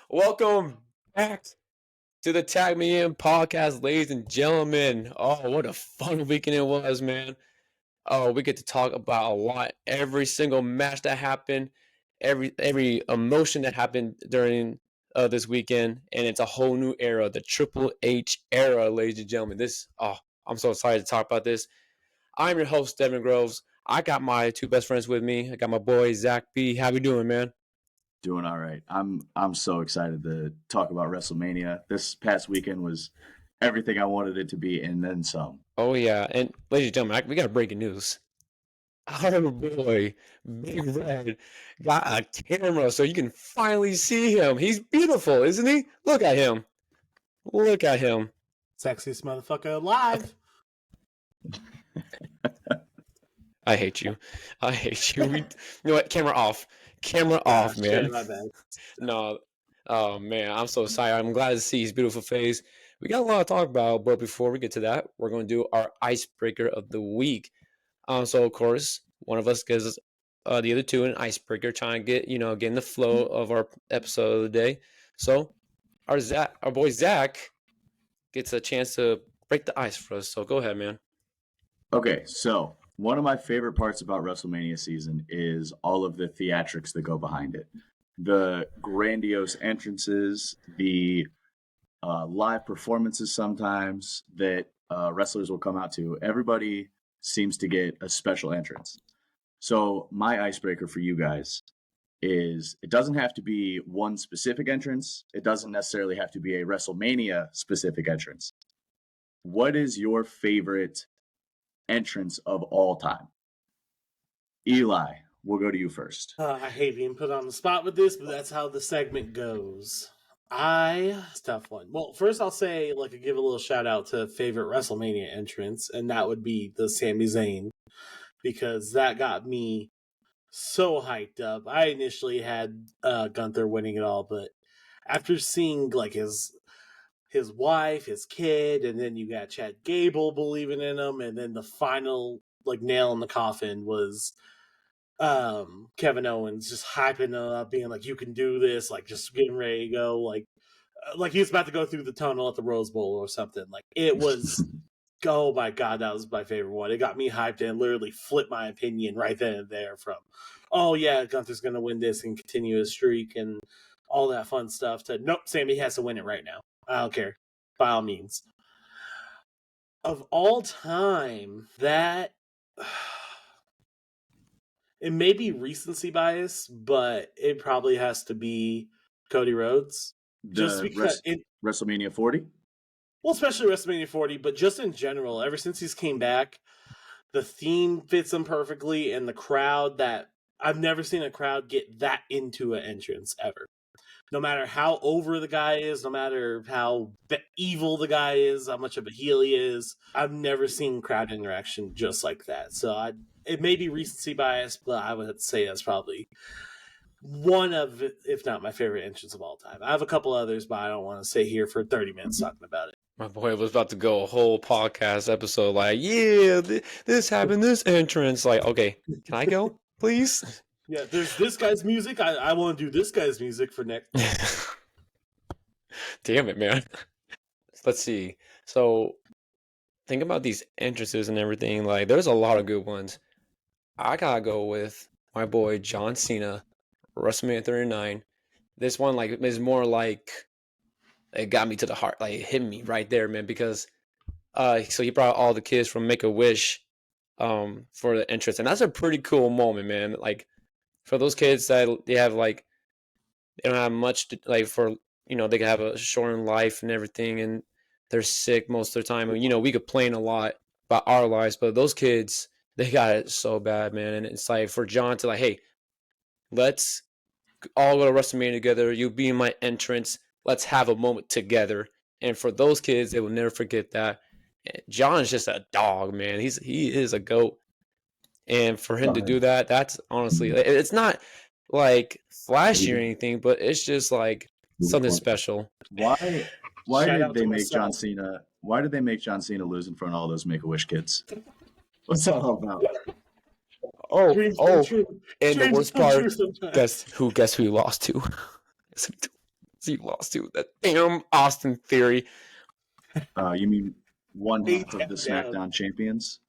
Welcome back to the Tag Me In podcast, ladies and gentlemen. Oh, what a fun weekend it was, man. Oh, we get to talk about a lot. Every single match that happened, every emotion that happened during this weekend, and it's a whole new era, the Triple H era, ladies and gentlemen. I'm so excited to talk about this. I'm your host, Devin Groves. I got my two best friends with me. I got my boy Zach B. How we doing, man? Doing all right. I'm so excited to talk about WrestleMania. This past weekend was everything I wanted it to be, and then some. Oh yeah, and ladies and gentlemen, we got breaking news. Our boy, Big Red, got a camera so you can finally see him. He's beautiful, isn't he? Look at him. Look at him. Sexiest motherfucker alive. I hate you. I hate you. You know what? Camera off. Camera off, man. Shit, my bad. No. Oh, man. I'm so excited. I'm glad to see his beautiful face. We got a lot to talk about, but before we get to that, we're going to do our icebreaker of the week. So, of course, one of us gives the other two an icebreaker, trying to get in the flow of our episode of the day. So, our boy Zach gets a chance to break the ice for us. So, go ahead, man. Okay, so one of my favorite parts about WrestleMania season is all of the theatrics that go behind it. The grandiose entrances, the live performances sometimes that wrestlers will come out to. Everybody seems to get a special entrance. So my icebreaker for you guys is it doesn't have to be one specific entrance. It doesn't necessarily have to be a WrestleMania specific entrance. What is your favorite entrance of all time? Eli, we'll go to you first. I hate being put on the spot with this, but that's how the segment goes. It's a tough one. Well, first I'll say, I give a little shout out to favorite WrestleMania entrance, and that would be the Sami Zayn, because that got me so hyped up. I initially had Gunther winning it all, but after seeing his wife, his kid, and then you got Chad Gable believing in him, and then the final nail in the coffin was Kevin Owens just hyping up, being like, "You can do this!" Just getting ready to go, like he was about to go through the tunnel at the Rose Bowl or something. It was, oh my god, that was my favorite one. It got me hyped and literally flipped my opinion right then and there from, oh yeah, Gunther's gonna win this and continue his streak and all that fun stuff, to nope, Sammy has to win it right now. I don't care. By all means. Of all time, that it may be recency bias, but it probably has to be Cody Rhodes. Just because WrestleMania 40? Well, especially WrestleMania 40, but just in general, ever since he's came back, the theme fits him perfectly, and the crowd, that I've never seen a crowd get that into an entrance ever. No matter how over the guy is, no matter how evil the guy is, how much of a heel he is, I've never seen crowd interaction just like that. So it may be recency bias, but I would say that's probably one of, if not my favorite entrance of all time. I have a couple others, but I don't want to stay here for 30 minutes talking about it. My boy was about to go a whole podcast episode this happened, this entrance. Okay, can I go, please? Yeah, there's this guy's music. I want to do this guy's music for next. Damn it, man. Let's see. So, think about these entrances and everything. There's a lot of good ones. I gotta go with my boy John Cena, WrestleMania 39. This one, is more it got me to the heart. It hit me right there, man, because so he brought all the kids from Make-A-Wish for the entrance. And that's a pretty cool moment, man. For those kids that they have they don't have much to, for they can have a shortened life and everything, and they're sick most of the time. And we complain a lot about our lives, but those kids, they got it so bad, man. And it's for John to hey, let's all go to WrestleMania together. You be in my entrance. Let's have a moment together. And for those kids, they will never forget that. John's just a dog, man. He is a goat. And for him to do that, that's honestly, it's not flashy or anything, but it's just something special. Why did they make John Cena? Why did they make John Cena lose in front of all those Make-A-Wish kids? What's that all about? Oh! And the worst part, guess who he lost to? He lost to that damn Austin Theory. You mean one half of the down. SmackDown champions?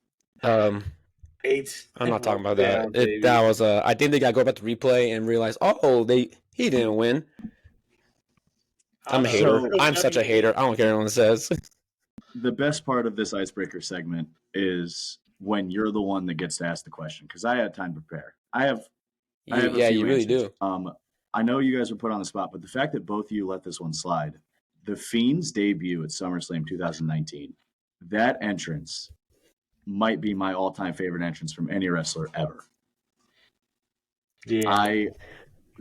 8. I'm not talking about down, that. That was I think they got to go back to replay and realize, oh, he didn't win. I'm a hater. I'm such a hater. I don't care what anyone says. The best part of this icebreaker segment is when you're the one that gets to ask the question, because I had time to prepare. I have a few you really answers. do. I know you guys were put on the spot, but the fact that both of you let this one slide, the Fiend's debut at SummerSlam 2019, that entrance might be my all-time favorite entrance from any wrestler ever. Yeah.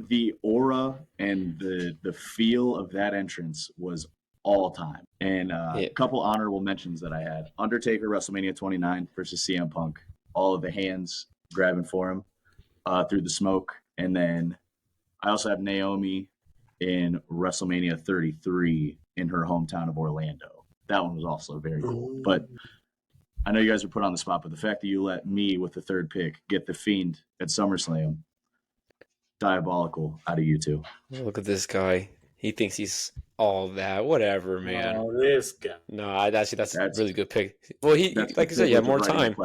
The aura and the feel of that entrance was all time. And a couple honorable mentions that I had: Undertaker WrestleMania 29 versus CM Punk, all of the hands grabbing for him through the smoke. And then I also have Naomi in WrestleMania 33 in her hometown of Orlando. That one was also very cool. But I know you guys were put on the spot, but the fact that you let me, with the third pick, get the Fiend at SummerSlam, diabolical out of you two. Look at this guy. He thinks he's all that. Whatever, man. Oh, this guy. No, that's a really good pick. Well, he like I said, you had more time.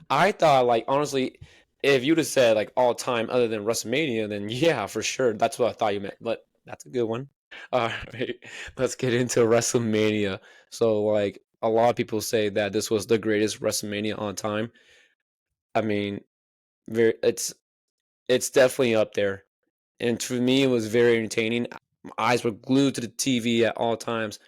I thought, like, honestly, if you'd have said like all time other than WrestleMania, then yeah, for sure, that's what I thought you meant. But that's a good one. All right, let's get into WrestleMania. So, like, a lot of people say that this was the greatest WrestleMania on time. I mean, it's definitely up there. And to me, it was very entertaining. My eyes were glued to the TV at all times.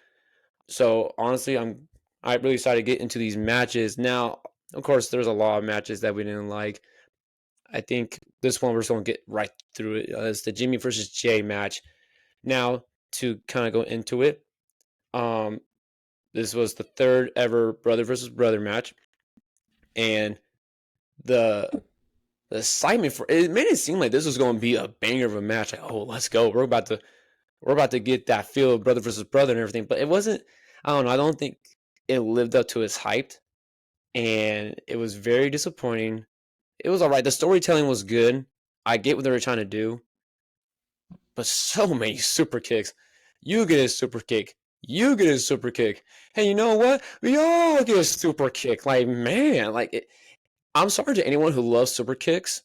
So honestly, I'm really excited to get into these matches. Now, of course, there's a lot of matches that we didn't like. I think this one we're just going to get right through it. It's the Jimmy versus Jay match. Now, to kind of go into it, this was the third ever brother versus brother match, and the excitement for it made it seem like this was going to be a banger of a match. Like, oh, let's go, we're about to get that feel of brother versus brother and everything. But it wasn't. I don't know. I don't think it lived up to its hype, and it was very disappointing. It was all right. The storytelling was good. I get what they were trying to do, but so many super kicks. You get a super kick. You get a super kick. Hey, you know what? We all get a super kick. Like, man, like I'm sorry to anyone who loves super kicks,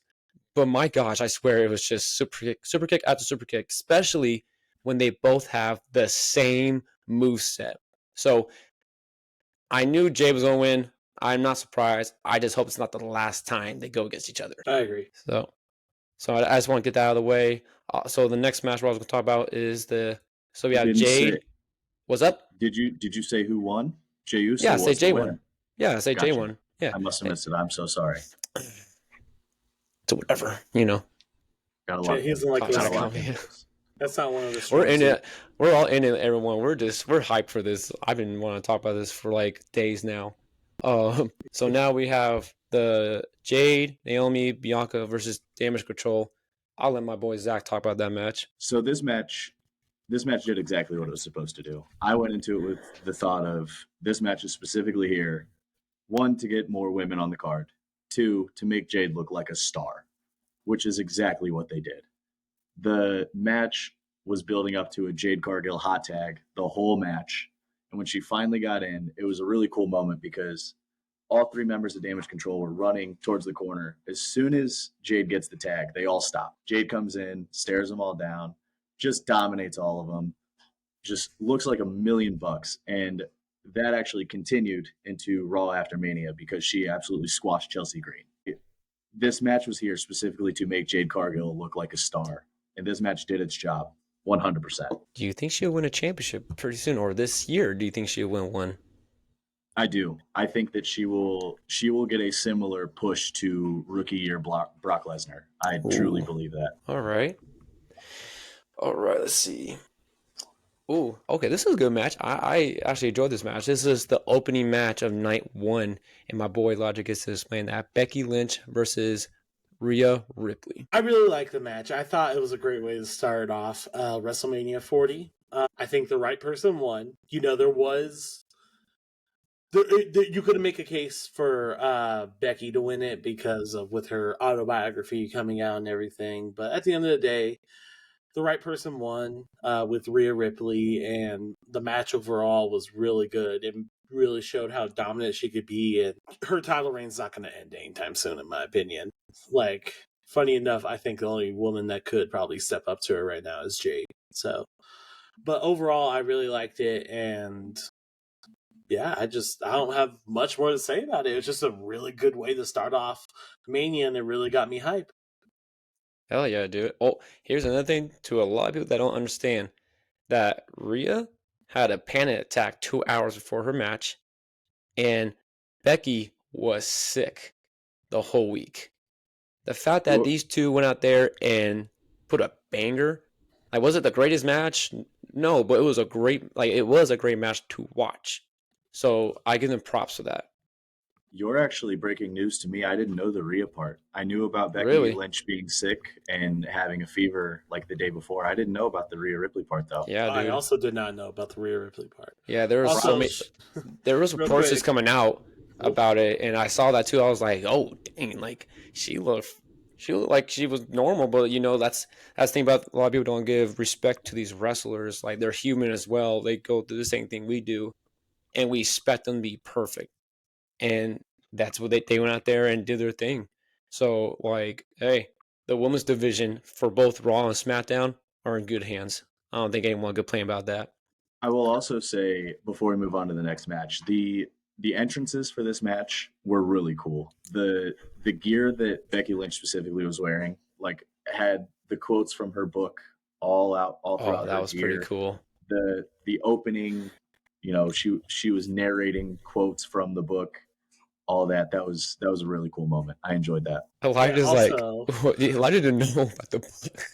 but my gosh, I swear it was just super kick after super kick, especially when they both have the same move set. So I knew Jay was going to win. I'm not surprised. I just hope it's not the last time they go against each other. I agree. So I just want to get that out of the way. So the next match I was going to talk about is we have Jade. What's up? Did you say who won? Jey Uso. Yeah, say Jay won. Yeah, say Jay won. Yeah, I must have missed it. I'm so sorry. So whatever, you know. Got a lot. He's like that's not one of the. We're in it. We're all in it, everyone. We're hyped for this. I've been wanting to talk about this for like days now. So now we have the Jade, Naomi, Bianca versus Damage Control. I'll let my boy Zach talk about that match. So this match did exactly what it was supposed to do. I went into it with the thought of this match is specifically here, 1, to get more women on the card, 2, to make Jade look like a star, which is exactly what they did. The match was building up to a Jade Cargill hot tag the whole match. And when she finally got in, it was a really cool moment because all 3 members of Damage Control were running towards the corner. As soon as Jade gets the tag, they all stop. Jade comes in, stares them all down, just dominates all of them, just looks like $1,000,000. And that actually continued into Raw after Mania because she absolutely squashed Chelsea Green. This match was here specifically to make Jade Cargill look like a star. And this match did its job 100%. Do you think she'll win a championship pretty soon, or this year? Do you think she'll win one? I do. I think that she will get a similar push to rookie year Brock Lesnar. I truly believe that. All right. Let's see. Ooh, okay, this is a good match. I actually enjoyed this match. This is the opening match of night 1, and my boy Logic is displaying that. Becky Lynch versus Rhea Ripley. I really like the match. I thought it was a great way to start off WrestleMania 40. I think the right person won. You know, you could make a case for Becky to win it because of with her autobiography coming out and everything. But at the end of the day, the right person won with Rhea Ripley, and the match overall was really good. It really showed how dominant she could be, and her title reign's not going to end anytime soon, in my opinion. Like, funny enough, I think the only woman that could probably step up to her right now is Jade. So, but overall, I really liked it, and yeah, I don't have much more to say about it. It was just a really good way to start off Mania, and it really got me hype. Hell yeah, dude. Oh, here's another thing to a lot of people that don't understand that Rhea had a panic attack 2 hours before her match, and Becky was sick the whole week. The fact that Well, these two went out there and put a banger, like, was it the greatest match? No, but it was a great match to watch. So I give them props for that. you're actually breaking news to me. I didn't know the Rhea part. I knew about Becky Really? Lynch being sick and having a fever like the day before. I didn't know about the Rhea Ripley part though. Yeah, I dude. also did not know about the Rhea Ripley part. Yeah, there was so Also, many. There was real reports just quick, coming out about it, and I saw that too. I was like, oh dang, like she looked like she was normal, but that's the thing about a lot of people don't give respect to these wrestlers. Like, they're human as well. They go through the same thing we do, and we expect them to be perfect. And that's what they went out there and did their thing. So, like, hey, the women's division for both Raw and SmackDown are in good hands. I don't think anyone could complain about that. I will also say before we move on to the next match, the entrances for this match were really cool. The gear that Becky Lynch specifically was wearing, like, had the quotes from her book all out all Oh, throughout that her was pretty gear. cool. The opening, she was narrating quotes from the book, all that. That was a really cool moment. I enjoyed that. Elijah's like, also, Elijah didn't know about the book.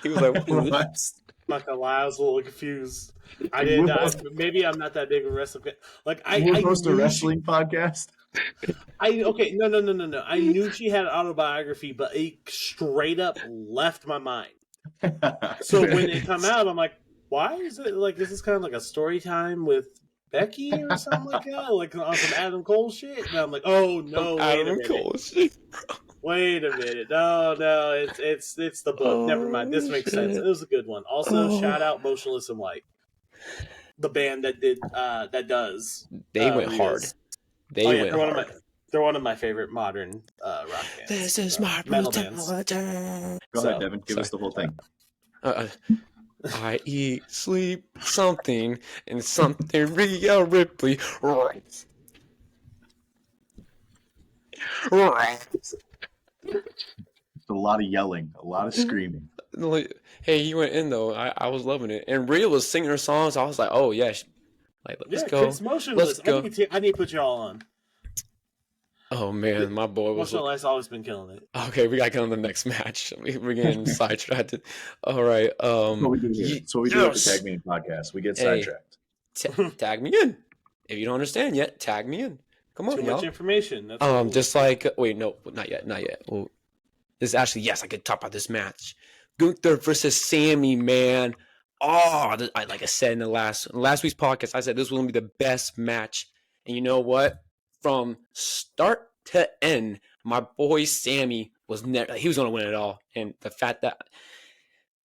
He was like, what is What? this? not gonna lie, I was a little confused. I We're did. both, Maybe I'm not that big of a wrestling fan. Like we're I both a knew wrestling podcast. okay, no. I knew she had an autobiography, but it straight up left my mind. So when it come out, I'm like, why is it like this? Is kind of like a story time with Becky or something like that, like on some Adam Cole shit. And I'm like, oh From no, wait a Adam minute. Cole shit. Wait a minute. No, it's the book. Never mind. This Oh, makes sense. It shit. was a good one. Also, shout out Motionless in White, the band that did that does They went hard. Rhea's. They Oh yeah, went hard. they're one of my favorite modern rock bands. This is my metal bands. brutality. Go So, ahead, Devin. Give us the whole thing. I eat, sleep, something, and something Rhea Ripley. It's a lot of yelling, a lot of screaming. Hey, you went in though. I was loving it, and Rhea was singing her songs. I was like, oh yeah, like, let's go. Chris Motionless. Let's go. I need to put y'all on. Oh man, my boy was. Motionless always been killing it. Okay, we got to get on the next match. We're getting sidetracked. All right. That's what we do here. That's what we do at the Tag Meeting Podcast. We get Hey. sidetracked. Tag me in. If you don't understand yet, tag me in. Come on, Too y'all. much information. That's what Just like wait, no, not yet. Well, this is actually, yes, I could talk about this match. Gunther versus Sammy, man. Oh, like I said in last week's podcast, I said this was gonna be the best match. And you know what? From start to end, my boy Sammy was he was gonna win it all. And the fact that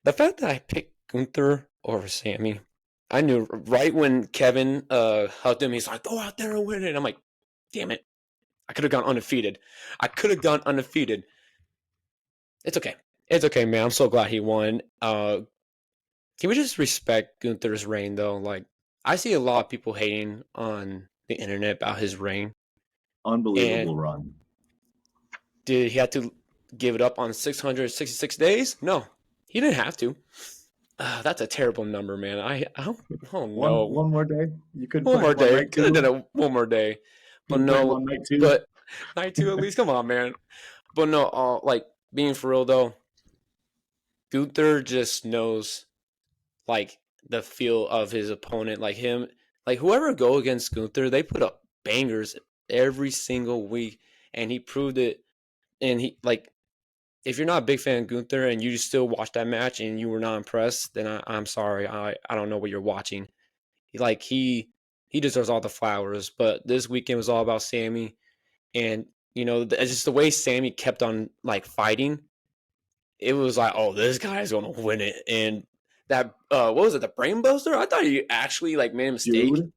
I picked Gunther over Sammy, I knew right when Kevin hugged him, he's like, go out there and win it. I'm like, damn it. I could have gone undefeated. It's okay. It's okay, man. I'm so glad he won. Can we just respect Gunther's reign, though? Like, I see a lot of people hating on the internet about his reign. Unbelievable run. Did he have to give it up on 666 days? No, he didn't have to. That's a terrible number, man. I don't know. One more day. You could One put more day. night Could have two. done it one more day. But You put no. one night two. But night two at least. Come on, man. But no, like, being for real though, Gunther just knows, like, the feel of his opponent. Like him, like whoever go against Gunther, they put up bangers every single week, and he proved it. And he, like, if you're not a big fan of Gunther and you still watch that match and you were not impressed, then I'm sorry. I don't know what you're watching. He deserves all the flowers. But this weekend was all about Sammy, and it's just the way Sammy kept on, like, fighting. it was like, oh, this guy's gonna win it. And that what was it, the brain buster? I thought he actually like made a mistake. Dude,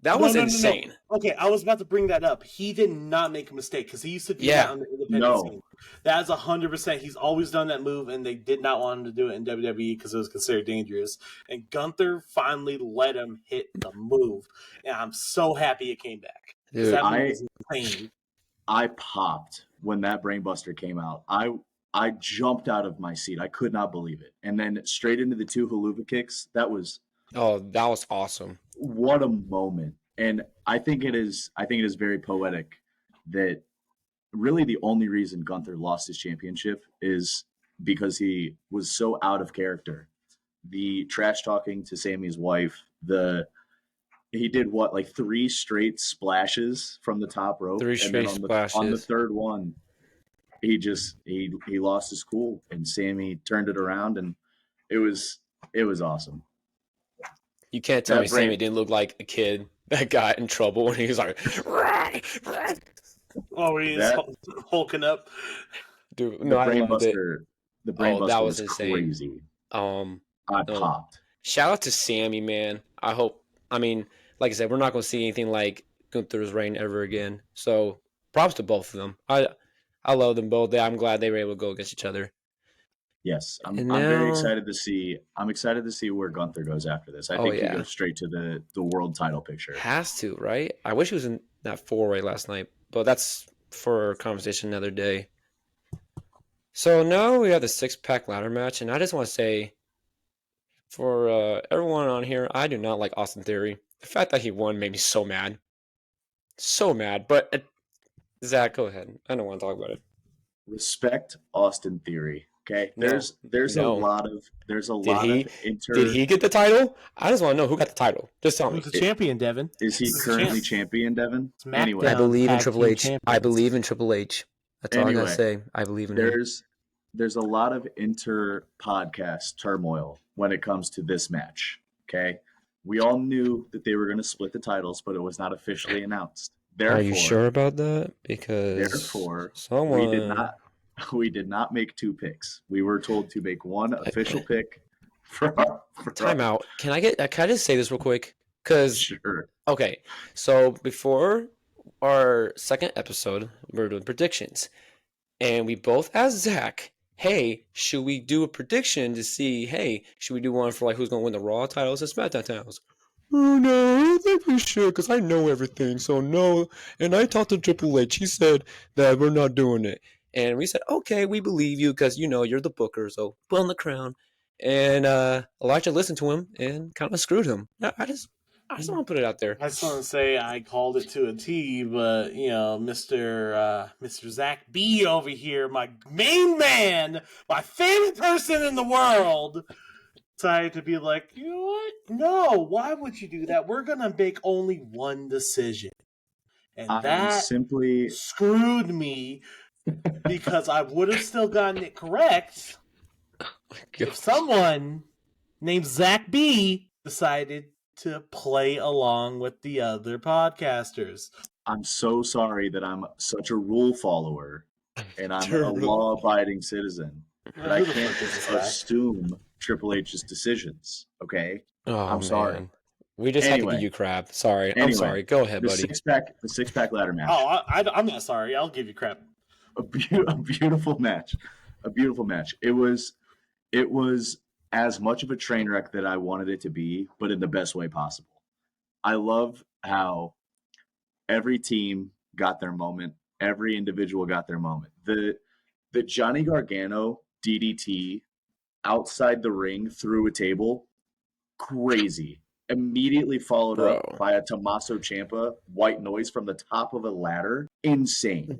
That No, was no, no, no. insane. Okay, I was about to bring that up. He did not make a mistake because he used to do that Yeah. on the independent No. scene. That is 100%. He's always done that move, and they did not want him to do it in WWE because it was considered dangerous. And Gunther finally let him hit the move, and I'm so happy it came back. Because Dude, that move was insane. I popped when that brainbuster came out. I jumped out of my seat. I could not believe it. And then straight into the 2 haluva kicks. That was oh, that was awesome. what a moment. And I think it is very poetic that really the only reason Gunther lost his championship is because he was so out of character. The trash talking to Sammy's wife, he did what, like 3 straight splashes from the top rope, 3 and straight then on the splashes. third one, he lost his cool, and Sammy turned it around, and it was awesome. You can't tell That me brain- Sammy didn't look like a kid that got in trouble when he was like, Oh, he's That- hulking up. dude. The No, I loved it. brainbuster, the brainbuster that was was insane. crazy. I I popped. Shout out to Sammy, man. I mean, like I said, we're not going to see anything like Gunther's reign ever again. So props to both of them. I love them both. I'm glad they were able to go against each other. Yes, I'm And very now- excited to see. I'm excited to see where Gunther goes after this. I think he yeah. goes straight to the world title picture. Has to, right? I wish he was in that 4-way last night, but that's for a conversation another day. So now we have the 6-pack ladder match, and I just want to say, for everyone on here, I do not like Austin Theory. The fact that he won made me so mad. So mad. But, Zach, go ahead. I don't want to talk about it. Respect Austin Theory. Okay, No, there's no. a lot of Did he get the title? I just want to know who got the title. Just tell me. Who's the champion, Devin? Is he He's the currently champ. champion, Devin? SmackDown. Anyway, I believe in Tag Triple Team H. I Champions. believe in Triple H. That's all I Anyway, gotta say. I believe in him. there's a lot of inter podcast turmoil when it comes to this match. Okay, we all knew that they were going to split the titles, but it was not officially announced. Therefore, Are you sure about that? Because Therefore, someone we did not make 2 picks. We were told to make 1 official pick for timeout. Can I just say this real quick? Because Sure. okay, so before our second episode, we were doing predictions, and we both asked Zach, "Hey, should we do a prediction to see? Hey, should we do one for like who's gonna win the Raw titles and SmackDown titles?" Oh no, I don't think we should because I know everything. So no, and I talked to Triple H. He said that we're not doing it, and we said, "Okay, we believe you because you know you're the booker, so put on the crown." And Elijah listened to him and kind of screwed him. I just want to put it out there. I just want to say I called it to a T, but Mr. Zach B over here, my main man, my favorite person in the world, decided to be like, you know what? No, why would you do that? We're gonna make only one decision, and that simply screwed me because I would have still gotten it correct if someone named Zach B decided to play along with the other podcasters. I'm so sorry that I'm such a rule follower and I'm a Terrible. law-abiding citizen. But I Who the can't fuck is just this guy? assume Triple H's decisions, okay? Oh, I'm sorry. man. We just have to Anyway. give you crap. Sorry. I'm Anyway, sorry. Go ahead, The buddy. six-pack ladder match. Oh, I'm not sorry. I'll give you crap. A beautiful match. A beautiful match. It was as much of a train wreck that I wanted it to be, but in the best way possible. I love how every team got their moment. Every individual got their moment. The Johnny Gargano DDT outside the ring through a table, crazy. Immediately followed Bro. up by a Tommaso Ciampa white noise from the top of a ladder. Insane.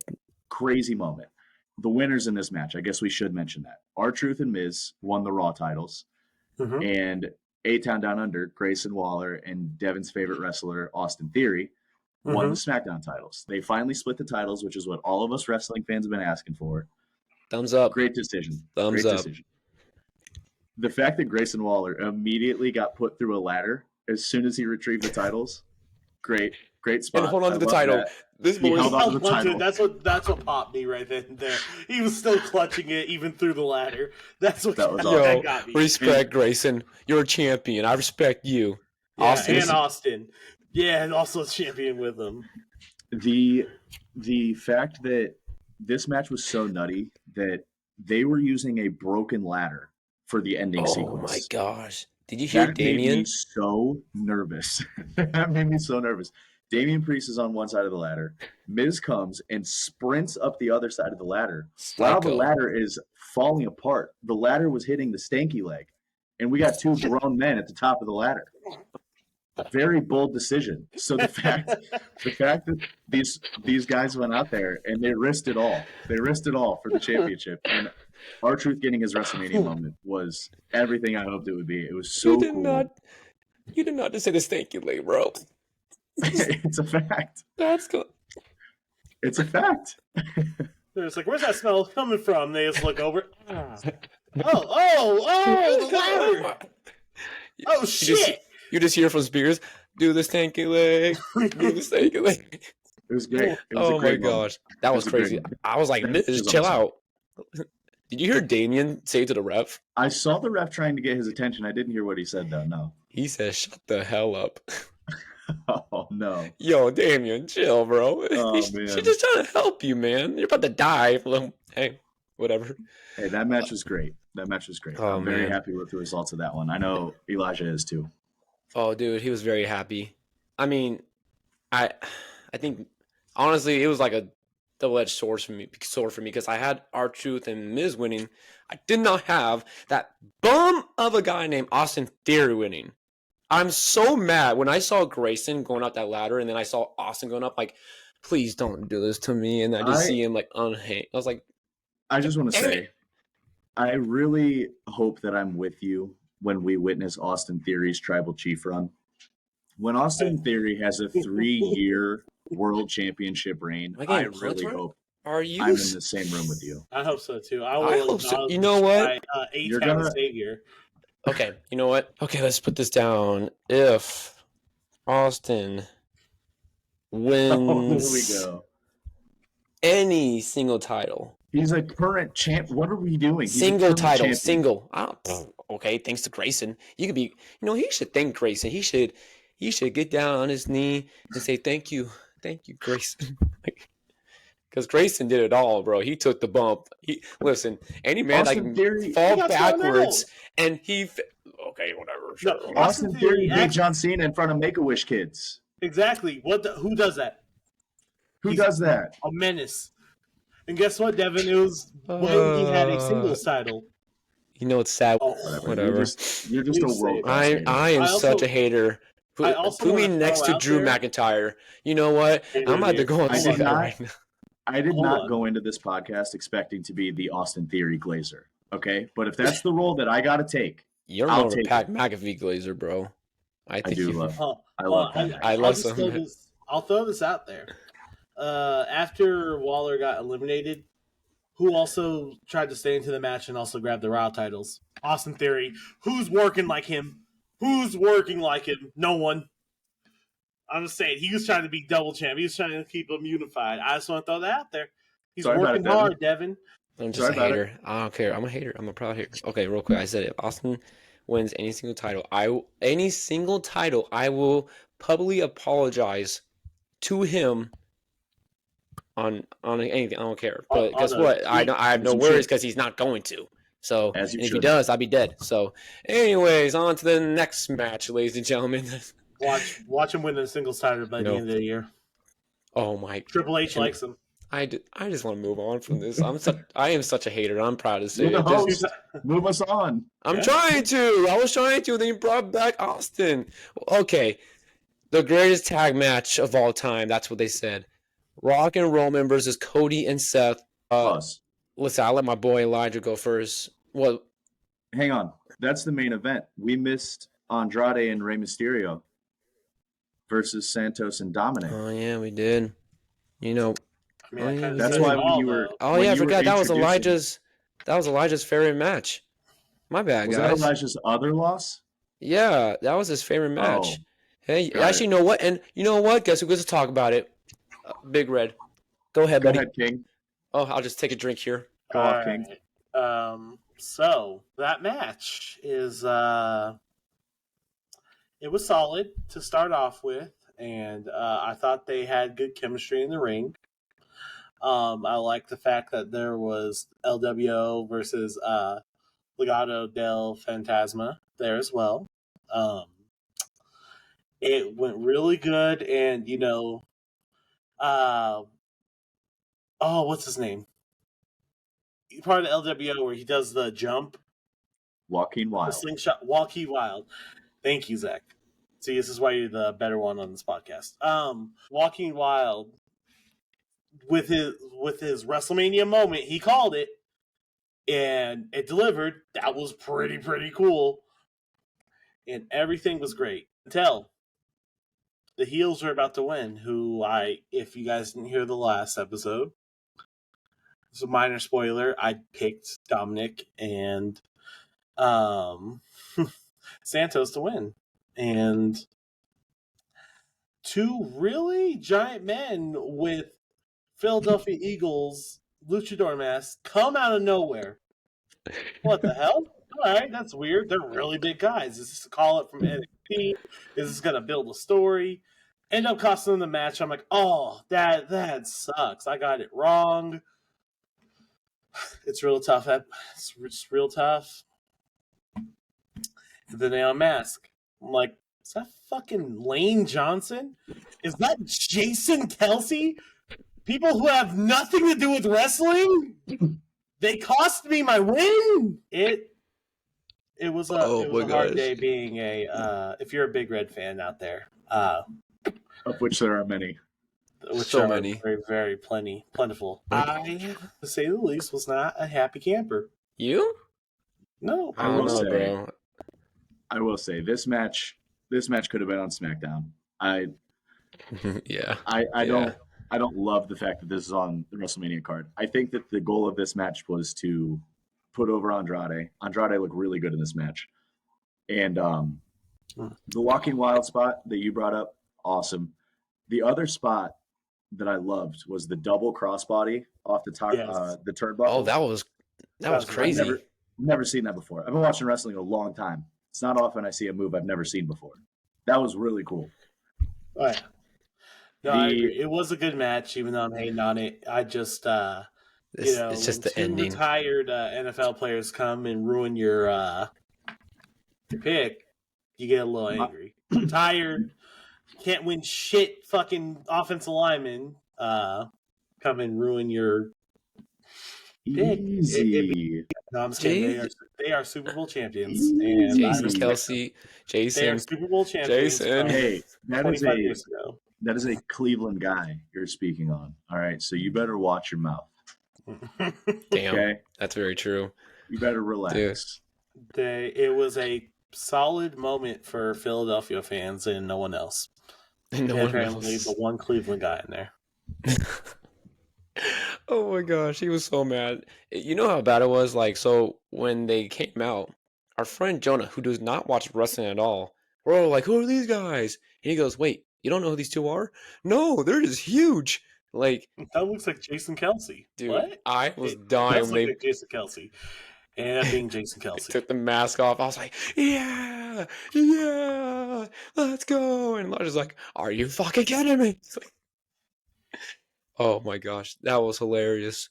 Crazy moment. The winners in this match, I guess we should mention that. R-Truth and Miz won the Raw titles. Mhm. And A-Town Down Under, Grayson Waller, and Devin's favorite wrestler, Austin Theory, won the SmackDown titles. They finally split the titles, which is what all of us wrestling fans have been asking for. Thumbs up. Great decision. Thumbs Great up. decision. The fact that Grayson Waller immediately got put through a ladder as soon as he retrieved the titles, great Great spot. and hold on I to the love title. that. This He boy, held on to the Clutching. title. That's what popped me right then and there. He was still clutching it even through the ladder. That's what That was yo, got me. respect Grayson. You're a champion. I respect you. Yeah, Austin, and Austin. Yeah, and also a champion with him. The fact that this match was so nutty that they were using a broken ladder for the ending oh sequence. my gosh. Did you hear That made me Damien? so nervous. That made me so nervous. Damian Priest is on one side of the ladder. Miz comes and sprints up the other side of the ladder. While the Psycho. ladder is falling apart, the ladder was hitting the stanky leg. And we got two grown men at the top of the ladder. Very bold decision. So the fact that these guys went out there and they risked it all. They risked it all for the championship. And R-Truth getting his WrestleMania moment was everything I hoped it would be. It was so You did cool. You did not just say this thank you late, bro. It's a fact. That's good. It's a fact. They're just like, where's that smell coming from? They just look over. The ladder. Oh, shit. You just hear from Spears, do this tanky leg, do this tanky leg. It was great. It was Oh a great my moment. gosh. That was It was a great crazy. moment. I was like, That Miz, was chill awesome. out. Did you hear Damien say to the ref? I saw the ref trying to get his attention. I didn't hear what he said, though. No. He said, shut the hell up. Oh, no. Yo, Damien, chill, bro. Oh, She's man. just trying to help you, man. You're about to die. Hey, whatever. Hey, that match was great. That match was great. Oh, I'm very man. happy with the results of that one. I know Elijah is, too. Oh, dude, he was very happy. I mean, I think, honestly, it was like a double-edged sword for me because I had R-Truth and Miz winning. I did not have that bum of a guy named Austin Theory winning. I'm so mad when I saw Grayson going up that ladder and then I saw Austin going up, like, please don't do this to me. And I just see him like unhang. I was like, I just want to Damn say, I really hope that I'm with you when we witness Austin Theory's Tribal Chief run. When Austin Theory has a 3-year world championship reign, Am I getting I really close, hope are you? I'm in the same room with you. I hope so, too. I hope so. You know what? You're H-Town gonna- Savior. Okay, you know what? Okay, let's put this down. If Austin Oh, wins here we go. any single title, He's a current champ. What are we doing? He's a single current title, champion. single. Okay, thanks to Grayson. You could be, he should thank Grayson. He should get down on his knee and say thank you, Grayson. Because Grayson did it all, bro. He took the bump. Listen, any man that Austin can Theory- fall He got thrown backwards and okay, whatever. Sure. No, Austin Austin Theory Theory beat John Cena in front of Make-A-Wish kids. Exactly. Who does that? Who He's does that? A menace. And guess what, Devin? It was when he had a singles title. It's sad. Oh, Whatever. You're just a You say world it. class. I am such a hater. I also Put me wanna next throw to out Drew there- McIntyre. You know what? Hey, I'm about to go and I see did that not- right now. I did Hold not on. go into this podcast expecting to be the Austin Theory Glazer. Okay, but if that's the role that I got to take, You're I'll more of a take Pat McAfee glazer, bro. I think do you love- I Well, love that. I I'll love just some- throw this. I'll throw this out there. After Waller got eliminated, who also tried to stay into the match and also grab the Raw titles? Austin Theory. Who's working like him? No one. I'm just saying, he was trying to be double champ. He was trying to keep them unified. I just want to throw that out there. He's Sorry about working it, Devin. hard, Devin. I'm just Sorry a about hater. I don't care. I'm a hater. I'm a proud hater. Okay, real quick. I said if Austin wins any single title, I will publicly apologize to him on anything. I don't care. But On guess a what? tweet. I have no As you worries should. because he's not going to. So As you and if he should. does, I'll be dead. So, anyways, on to the next match, ladies and gentlemen. Watch him win the singles title by the No. end of the year. Oh my! Triple H likes him. I just want to move on from this. I am such a hater. I'm proud to say You're the it. Just- host. Move us on. I'm Yeah. trying to. I was trying to. Then you brought back Austin. Okay. The greatest tag match of all time. That's what they said. Rock and Roman versus Cody and Seth. Pause. Listen, I'll let my boy Elijah go first. Well, Hang on. That's the main event. We missed Andrade and Rey Mysterio versus Santos and Dominic. oh yeah, we did. You know. I mean, Oh, I yeah, kinda that's said why it when all, you were- though. Oh When yeah, I you were forgot that was introducing- Elijah's favorite match. My bad, Was that guys. Elijah's other loss? Yeah, that was his favorite match. Oh. Hey, Got actually, it. you know what? And you know what? Guess who gets to talk about it? Big Red. Go ahead, Go buddy. ahead, King. Oh, I'll just take a drink here. Go off, King. So that match is it was solid to start off with, and I thought they had good chemistry in the ring. I like the fact that there was LWO versus Legado del Fantasma there as well. Um, it went really good, and uh, oh, what's his name? Part of the LWO where he does the jump, Joaquin the Wild. slingshot, Walkie Wild. Thank you, Zach. See, this is why you're the better one on this podcast. Walking Wild with his WrestleMania moment, he called it, and it delivered. That was pretty cool, and everything was great until the heels were about to win. If you guys didn't hear the last episode, it's a minor spoiler. I picked Dominic and Santos to win, and two really giant men with Philadelphia Eagles luchador masks come out of nowhere. What the hell? All right, that's weird. They're really big guys. Is this a call up from NXT? Is this going to build a story? End up costing them the match. I'm like, oh, that sucks. I got it wrong. It's real tough. It's real tough. And then they unmask. I'm like, is that fucking Lane Johnson? Is that Jason Kelsey? People who have nothing to do with wrestling? They cost me my win. It was a hard day being if you're a Big Red fan out there, Of which there are many. which So are many. very very plentiful. I, to say the least, was not a happy camper. You? No, I don't will know, say- bro. I will say this match could have been on SmackDown. Yeah. I don't love the fact that this is on the WrestleMania card. I think that the goal of this match was to put over Andrade. Andrade looked really good in this match. And the Walking Wild spot that you brought up, awesome. The other spot that I loved was the double crossbody off the top, Yes. the turnbuckle. Oh, that was crazy. I've never seen that before. I've been watching wrestling a long time. It's not often I see a move I've never seen before. That was really cool. Oh, yeah. No, I agree. It was a good match, even though I'm hating on it. I just, it's just the when two ending. retired NFL players come and ruin your pick, you get a little angry. Retired, can't win shit. Fucking offensive linemen come and ruin your pick. Easy. No, I'm just kidding. They are Super Bowl champions, and Jason Easy. Kelsey, they are Jason. Super Bowl champions. Jason. from Hey, that is 25 years a ago. that is a Cleveland guy you're speaking on. All right, so you better watch your mouth. Damn, Okay, that's very true. you better relax. It was a solid moment for Philadelphia fans and no one else. And no And one apparently else. the one Cleveland guy in there. Oh my gosh, he was so mad. You know how bad it was? Like, so when they came out, our friend Jonah, who does not watch wrestling at all, we're all like, who are these guys? And he goes, wait, you don't know who these two are? No, they're just huge. Like, That looks like Jason Kelsey. dude, What? I was It dying does when look they like Jason Kelsey. And being Jason Kelsey. took the mask off. I was like, yeah, yeah, let's go. And Elijah's like, are you fucking kidding me? It's like, oh my gosh, that was hilarious.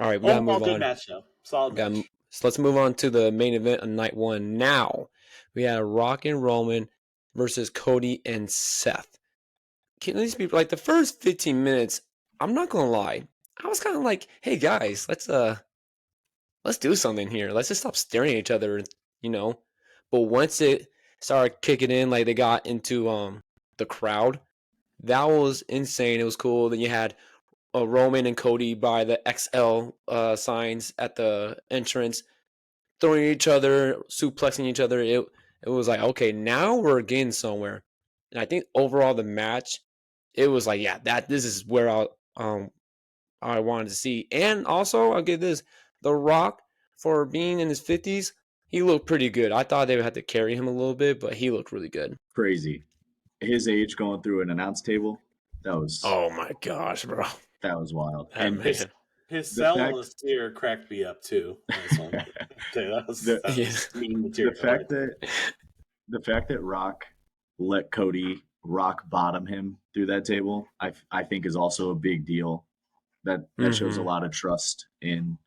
All right, we gotta Overall, move good on. match though. Solid match. So let's move on to the main event of night one. Now we had Rock and Roman versus Cody and Seth. Can these people, like, the first 15 minutes? I'm not gonna lie, I was kind of like, hey guys, let's do something here. Let's just stop staring at each other, you know. But once it started kicking in, like they got into the crowd, that was insane. It was cool. Then you had Roman and Cody by the XL signs at the entrance, throwing each other, suplexing each other. It was like, okay, now we're getting somewhere. And I think overall the match, it was like, yeah, this is where I wanted to see. And also, I'll give this, The Rock, for being in his 50s, he looked pretty good. I thought they would have to carry him a little bit, but he looked really good. Crazy. his age going through an announce table, Oh my gosh, bro. that was wild. That And man. His the cell on fact the steer cracked me up too. This one. That the was mean the material. fact that the fact that Rock let Cody rock bottom him through that table, I think is also a big deal. That shows a Mhm. lot of trust in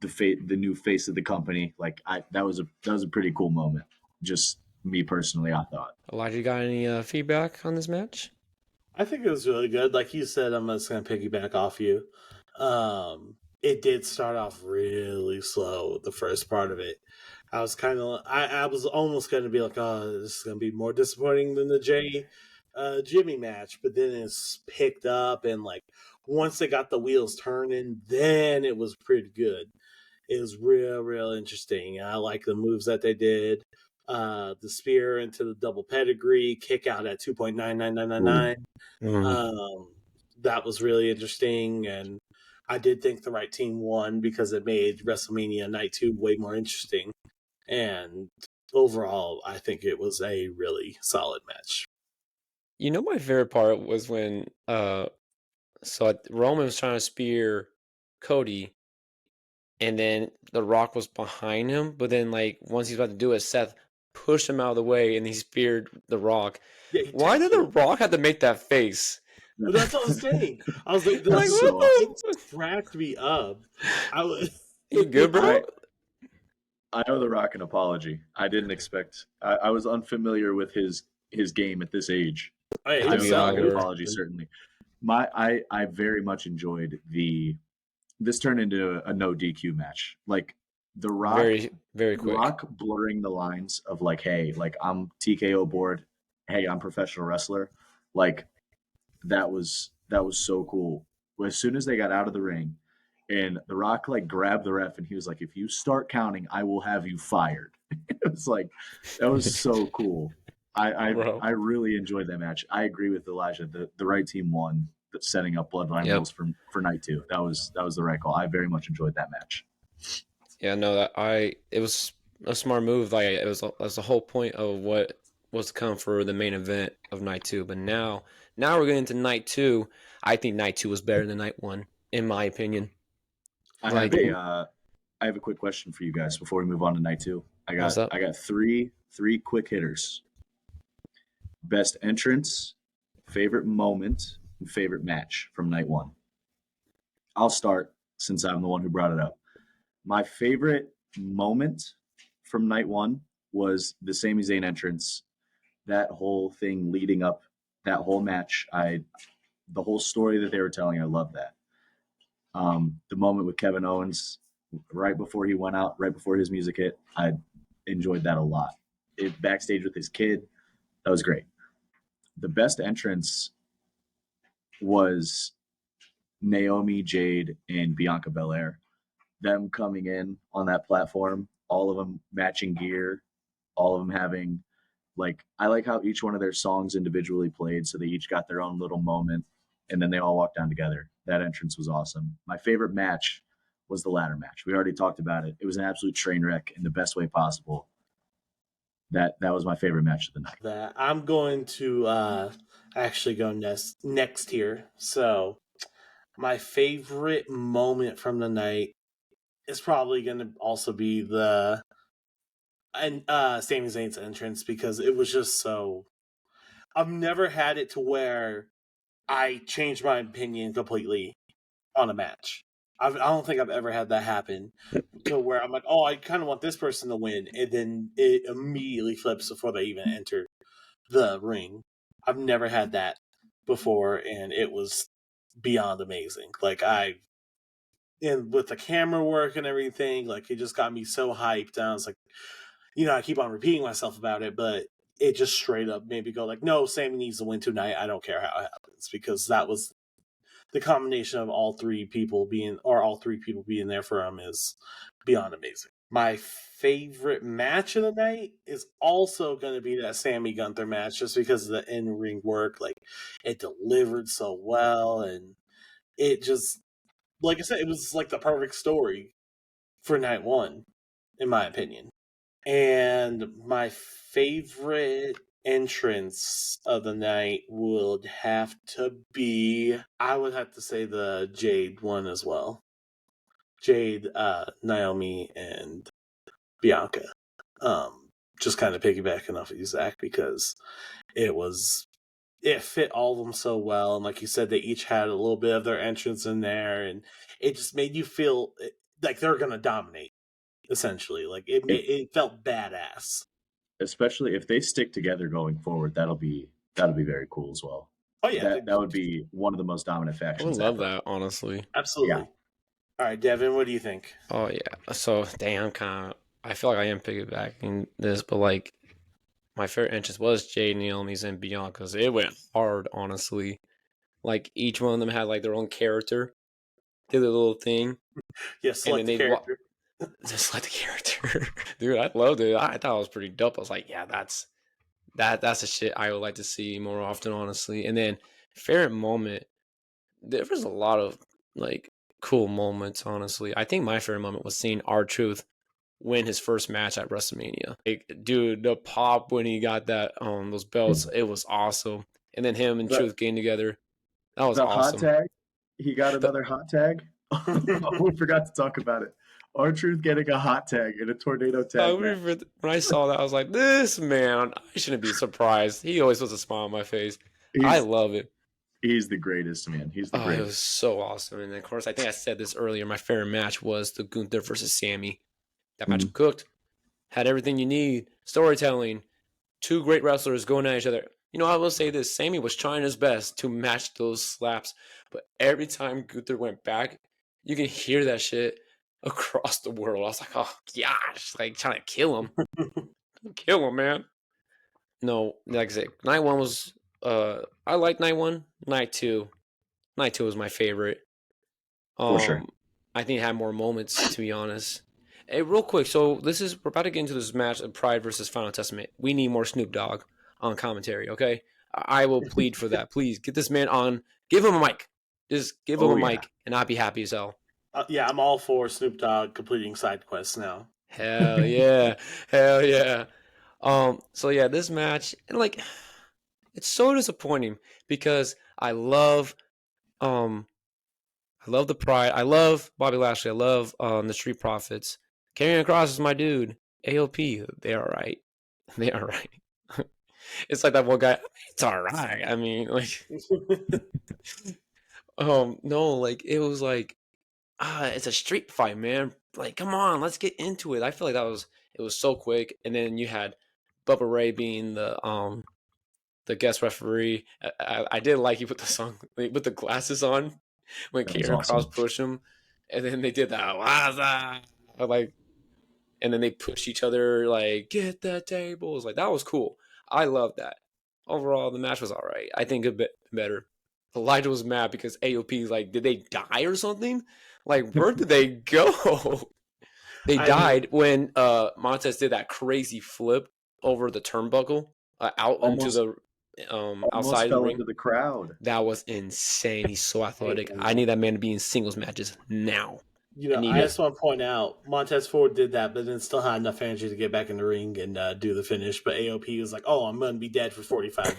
the new face of the company. Like that was a pretty cool moment. Just me personally, I thought. Elijah, you got any feedback on this match? I think it was really good. Like you said, I'm just gonna piggyback off you. It did start off really slow, the first part of it. I was I was almost gonna be like, oh, this is gonna be more disappointing than the Jimmy match, but then it's picked up and like once they got the wheels turning, then it was pretty good. It was real interesting. I like the moves that they did. The spear into the double pedigree, kick out at 2.99999. Mm. That was really interesting, and I did think the right team won because it made WrestleMania Night 2 way more interesting. And overall, I think it was a really solid match. You know, my favorite part was when Roman was trying to spear Cody, and then The Rock was behind him, but then like once he's about to do it, Seth pushed him out of the way and he speared The Rock. Yeah, he Why did The tackled him. Rock have to make that face? But that's what I was saying. I was like, Like the what So it the? cracked me up. I was. You good, bro? I owe The Rock an apology. I didn't expect. I was unfamiliar with his game at this age. Hey, I he I owe mean, The sucked. Rock all an were. apology, certainly. I very much enjoyed this turned into a no DQ match. Like The Rock, Very quick. blurring the lines of like, hey, like I'm TKO board. Hey, I'm professional wrestler. Like that was so cool. As soon as they got out of the ring, and The Rock like grabbed the ref and he was like, "If you start counting, I will have you fired." It was like that was so cool. Bro. I really enjoyed that match. I agree with Elijah. The right team won, setting up Bloodline Yep. rules for night two. That was the right call. I very much enjoyed that match. Yeah, no, it was a smart move. Like that's the whole point of what was to come for the main event of night two. But now we're getting into night two. I think night two was better than night one, in my opinion. I have Like, I have a quick question for you guys before we move on to night two. what's up? I got three quick hitters. Best entrance, favorite moment, and favorite match from night one. I'll start since I'm the one who brought it up. My favorite moment from night one was the Sami Zayn entrance. That whole thing leading up, that whole match, the whole story that they were telling, I love that. The moment with Kevin Owens, right before he went out, right before his music hit, I enjoyed that a lot. Backstage with his kid, that was great. The best entrance was Naomi, Jade, and Bianca Belair. Them coming in on that platform, all of them matching gear, all of them having I like how each one of their songs individually played, so they each got their own little moment, and then they all walked down together. That entrance was awesome. My favorite match was the ladder match. We already talked about it. It was an absolute train wreck in the best way possible. That was my favorite match of the night. That I'm going to actually go next here. So my favorite moment from the night is probably going to also be the Sami Zayn's entrance because it was just so. I've never had it to where I changed my opinion completely on a match. I don't think I've ever had that happen to where I'm like, oh, I kind of want this person to win, and then it immediately flips before they even enter the ring. I've never had that before, and it was beyond amazing. And with the camera work and everything, like it just got me so hyped. And I was like, I keep on repeating myself about it, but it just straight up made me go like, no, Sammy needs to win tonight. I don't care how it happens because that was the combination of all three people being there for him is beyond amazing. My favorite match of the night is also going to be that Sammy Gunther match, just because of the in-ring work. Like, it delivered so well, and it just, like I said, it was like the perfect story for night one, in my opinion. And my favorite entrance of the night would have to be, I would have to say the Jade one as well. Jade, Naomi, and Bianca. Just kind of piggybacking off of you, Zach, because it fit all of them so well, and like you said, they each had a little bit of their entrance in there, and it just made you feel like they're gonna dominate. Essentially, like it felt badass. Especially if they stick together going forward, that'll be very cool as well. Oh yeah, That would be one of the most dominant I would factions love ever. that, honestly. absolutely. Yeah. All right, Devin, what do you think? Oh yeah. So damn, I feel like I am piggybacking this, but like my favorite entrance was Jade, Naomi's, and Bianca's. It went hard, honestly. Like each one of them had like their own character, did their little thing, Yeah, and then select the they character. just like the character. Dude, I loved it. I thought it was pretty dope. I was like, yeah, that's the shit I would like to see more often, honestly. And then favorite moment, there was a lot of like cool moments, honestly. I think my favorite moment was seeing R-Truth win his first match at WrestleMania. Like, dude, the pop when he got that those belts, it was awesome. And then him and The, Truth getting together, that was the hot awesome. tag, he got The- another hot tag. We forgot to talk about it. R-Truth getting a hot tag in a tornado tag match. when I saw that, I was like, this man, I shouldn't be surprised. He always puts a smile on my face. I love it. He's the greatest, man. He's the Oh, it greatest. was so awesome. And of course, I think I said this earlier. My favorite match was the Gunther versus Sammy. That match cooked, had everything you need, storytelling, two great wrestlers going at each other. You know, I will say this: Sammy was trying his best to match those slaps, but every time Gunther went back, you can hear that shit across the world. I was like, oh gosh, like trying to kill him, man. No, like I said, night one was. I liked night one. Night two was my favorite. For sure. I think it had more moments, to be honest. Hey, real quick, so we're about to get into this match of Pride versus Final Testament. We need more Snoop Dogg on commentary, okay? I will plead for that. Please get this man on. Give him a mic. Just give him a mic, and I'll be happy as hell. Yeah, I'm all for Snoop Dogg completing side quests now. Hell yeah, hell yeah. So yeah, this match, and like, it's so disappointing because I love the Pride. I love Bobby Lashley. I love the Street Profits. Karrion Kross is my dude. AOP, they are right. They are right. It's like that one guy. It's all right. I mean, like, no, like it was like, it's a street fight, man. Like, come on, let's get into it. I feel like it was so quick. And then you had Bubba Ray being the guest referee. I did like he put the song, he put the glasses on when Karrion Kross pushed him, and then they did that Waza, like, and then they pushed each other like get the tables. Like that was cool. I love that. Overall, the match was all right. I think a bit better. Elijah was mad because AOP like, did they die or something? Like, where did they go? They died when Montez did that crazy flip over the turnbuckle out into the outside fell the ring. into the crowd. That was insane. He's so athletic. I need that man to be in singles matches now. You know, I just want to point out Montez Ford did that, but then still had enough energy to get back in the ring and do the finish. But AOP was like, "Oh, I'm going to be dead for 45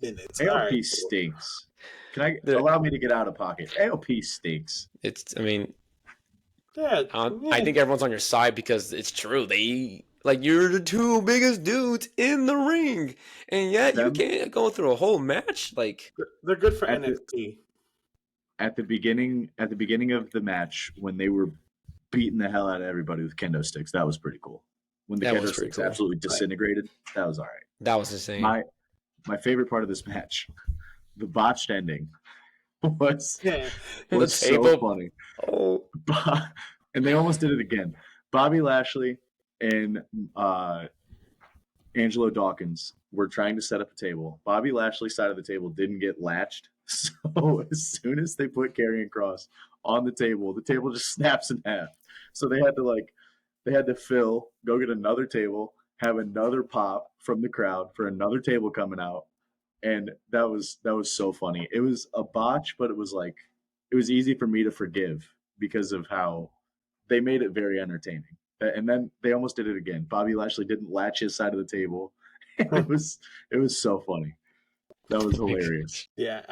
minutes." AOP stinks. Can I allow me to get out of pocket? AOP stinks. I mean, I think everyone's on your side because it's true. You're the two biggest dudes in the ring, and yet you can't go through a whole match. Like, they're good for NXT. At the beginning of the match, when they were beating the hell out of everybody with kendo sticks, that was pretty cool. When the kendo sticks absolutely disintegrated, that was all right. That was insane. My favorite part of this match, the botched ending, was so funny. Oh. And they almost did it again. Bobby Lashley and Angelo Dawkins were trying to set up a table. Bobby Lashley's side of the table didn't get latched. So as soon as they put Karrion Kross on the table just snaps in half. So they had to go get another table, have another pop from the crowd for another table coming out. And that was so funny. It was a botch, but it was easy for me to forgive because of how they made it very entertaining. And then they almost did it again. Bobby Lashley didn't latch his side of the table, it was so funny. That was hilarious. Yeah,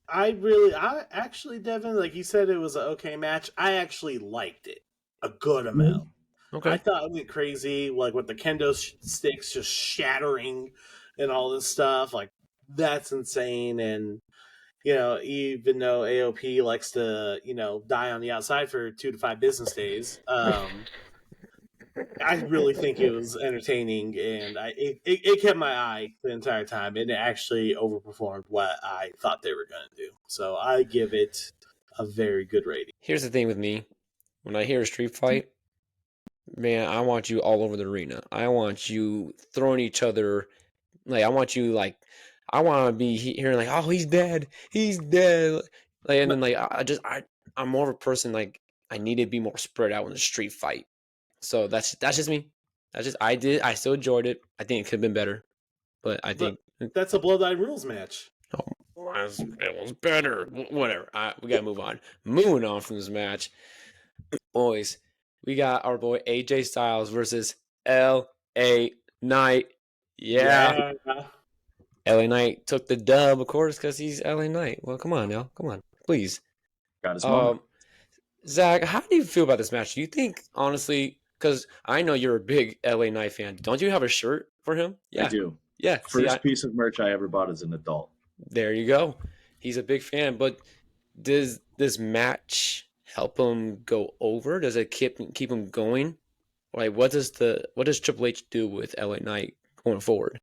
I actually, Devin, like you said, it was an okay match. I actually liked it a good amount. I Okay. thought it went crazy, like with the kendo sticks just shattering and all this stuff. Like that's insane. And even though AOP likes to die on the outside for 2 to 5 business days, I really think it was entertaining, and it kept my eye the entire time, and it actually overperformed what I thought they were going to do. So I give it a very good rating. Here's the thing with me. When I hear a street fight, man, I want you all over the arena. I want you throwing each other. Like, I want you, like, I want to be hearing, like, oh, he's dead. He's dead. Like, and then, like, I'm more of a person, like, I need to be more spread out in the street fight. So that's just me. I still enjoyed it. I think it could have been better, but I But think that's a Bloodline Rules match. it was better. Whatever. We gotta move on. Moving on from this match, boys. We got our boy AJ Styles versus LA Knight. Yeah. LA Knight took the dub, of course, because he's LA Knight. Well, come on now. Come on. Please. Got his moment. Zach, how do you feel about this match? Do you think, honestly, because I know you're a big LA Knight fan, don't you have a shirt for him? Yeah. I do. Yeah. First piece of merch I ever bought as an adult. There you go. He's a big fan, but does this match help him go over? Does it keep him going? Like, what does Triple H do with LA Knight going forward?